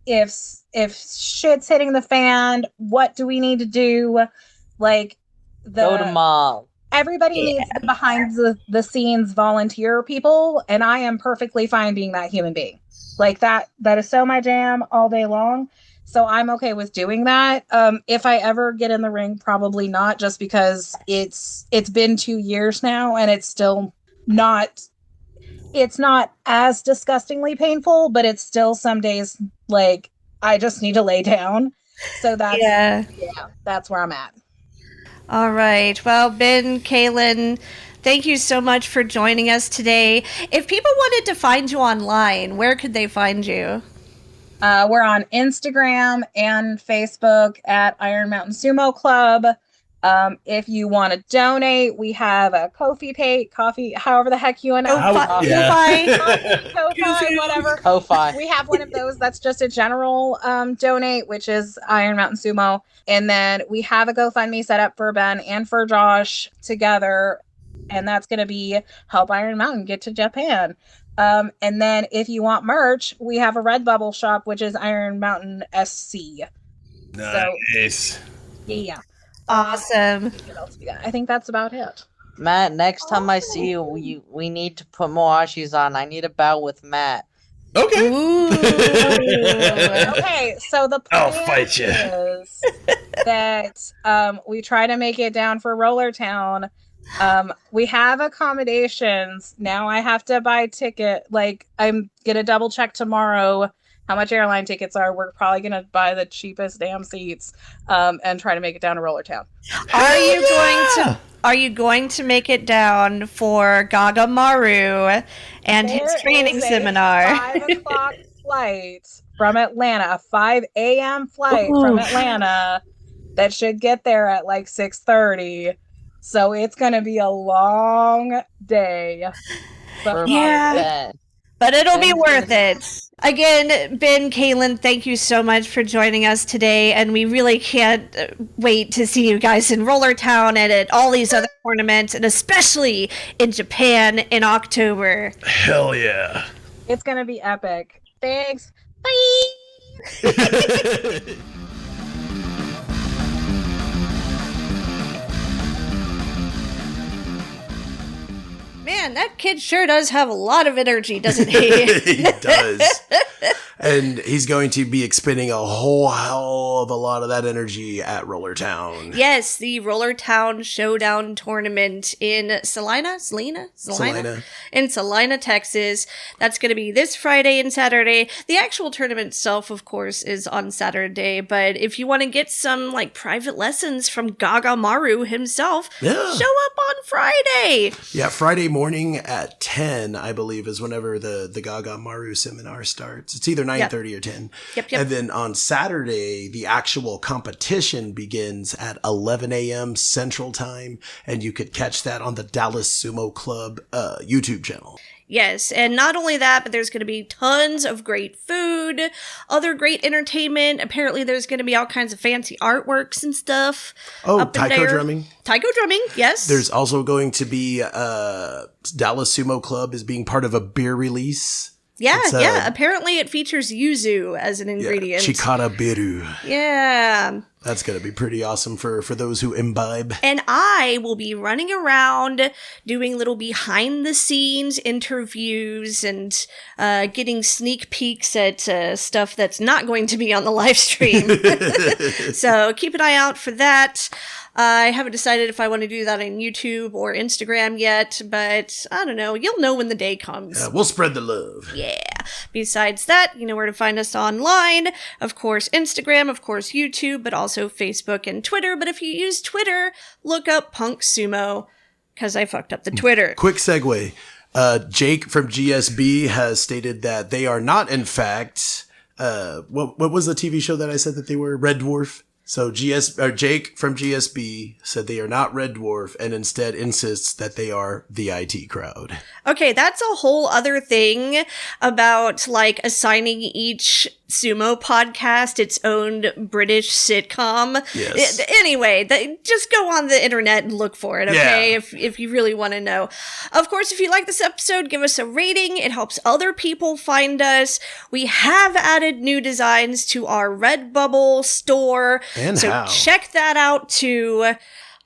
Speaker 7: if shit's hitting the fan, what do we need to do?
Speaker 4: Go to mall.
Speaker 7: Everybody needs the behind the scenes volunteer people, and I am perfectly fine being that human being. That is so my jam all day long. So I'm okay with doing that. If I ever get in the ring, probably not, just because it's been 2 years now and it's still not, it's not as disgustingly painful, but it's still some days I just need to lay down. So that's where I'm at.
Speaker 1: All right. Well, Ben, Kalynn, thank you so much for joining us today. If people wanted to find you online, where could they find you?
Speaker 7: We're on Instagram and Facebook at Iron Mountain Sumo Club. If you want to donate, we have a Ko-fi, however the heck you want to Ko-fi, whatever.
Speaker 4: Ko-fi.
Speaker 7: We have one of those that's just a general donate, which is Iron Mountain Sumo. And then we have a GoFundMe set up for Ben and for Josh together. And that's going to be Help Iron Mountain Get to Japan. And then if you want merch, we have a Redbubble shop, which is Iron Mountain SC.
Speaker 2: Nice.
Speaker 7: So, yeah.
Speaker 1: Awesome.
Speaker 7: What else we got? I think that's about it.
Speaker 4: Matt, next time I see you, we need to put Moashis on. I need a bout with Matt.
Speaker 2: Okay.
Speaker 7: Okay, so the plan
Speaker 2: I'll fight you.
Speaker 7: is that we try to make it down for Roller Town We have accommodations. Now I have to buy ticket. Like, I'm gonna double check tomorrow how much airline tickets are. We're probably gonna buy the cheapest damn seats and try to make it down to Roller Town.
Speaker 1: Are you going to make it down for Gaga Maru and his training seminar?
Speaker 7: 5:00 flight from Atlanta, a 5 a.m. flight from Atlanta that should get there at like 6:30. So it's gonna be a long day. But
Speaker 1: yeah. But it'll be worth it. Again, Ben, Kalynn, thank you so much for joining us today, and we really can't wait to see you guys in Roller Town and at all these other tournaments, and especially in Japan in October.
Speaker 2: Hell yeah.
Speaker 7: It's gonna be epic. Thanks. Bye!
Speaker 1: Man, that kid sure does have a lot of energy, doesn't he?
Speaker 2: He does. And he's going to be expending a whole hell of a lot of that energy at Roller Town.
Speaker 1: Yes, the Roller Town Showdown Tournament in Salina? In Salina, Texas. That's going to be this Friday and Saturday. The actual tournament itself, of course, is on Saturday. But if you want to get some like private lessons from Gaga Maru himself, show up on Friday.
Speaker 2: Yeah, Friday morning at 10, I believe, is whenever the Gaga Maru seminar starts. It's either 9:30 or 10.
Speaker 1: Yep.
Speaker 2: And then on Saturday, the actual competition begins at 11 a.m. Central Time, and you could catch that on the Dallas Sumo Club YouTube channel.
Speaker 1: Yes, and not only that, but there's going to be tons of great food, other great entertainment. Apparently there's going to be all kinds of fancy artworks and stuff.
Speaker 2: Oh, taiko drumming.
Speaker 1: Taiko drumming, yes.
Speaker 2: There's also going to be Dallas Sumo Club is being part of a beer release.
Speaker 1: Yeah. Apparently it features yuzu as an ingredient.
Speaker 2: Chikara biru.
Speaker 1: Yeah.
Speaker 2: That's going to be pretty awesome for those who imbibe.
Speaker 1: And I will be running around doing little behind the scenes interviews and getting sneak peeks at stuff that's not going to be on the live stream. So keep an eye out for that. I haven't decided if I want to do that on YouTube or Instagram yet, but I don't know. You'll know when the day comes.
Speaker 2: We'll spread the love.
Speaker 1: Yeah. Besides that, you know where to find us online. Of course, Instagram, of course, YouTube, but also Facebook and Twitter. But if you use Twitter, look up Punx Sumo, because I fucked up the Twitter.
Speaker 2: Quick segue. Jake from GSB has stated that they are not, in fact, what was the TV show that I said that they were? Red Dwarf? So Jake from GSB said they are not Red Dwarf and instead insists that they are the IT crowd.
Speaker 1: Okay, that's a whole other thing about like assigning each sumo podcast its own British sitcom.
Speaker 2: Yes.
Speaker 1: Anyway, just go on the internet and look for it, okay?
Speaker 2: Yeah.
Speaker 1: If you really want to know. Of course, if you like this episode, give us a rating. It helps other people find us. We have added new designs to our Redbubble store.
Speaker 2: And
Speaker 1: so check that out too.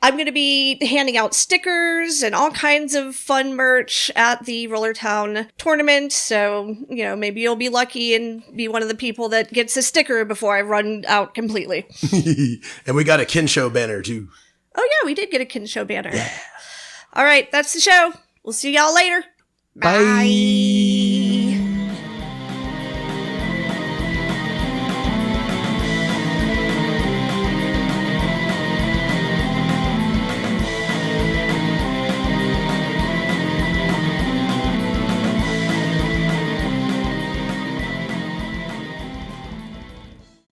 Speaker 1: I'm going to be handing out stickers and all kinds of fun merch at the Roller Town tournament. So, you know, maybe you'll be lucky and be one of the people that gets a sticker before I run out completely.
Speaker 2: And we got a Kinsho banner too.
Speaker 1: Oh yeah, we did get a Kinsho banner. Yeah. All right, that's the show. We'll see y'all later.
Speaker 2: Bye.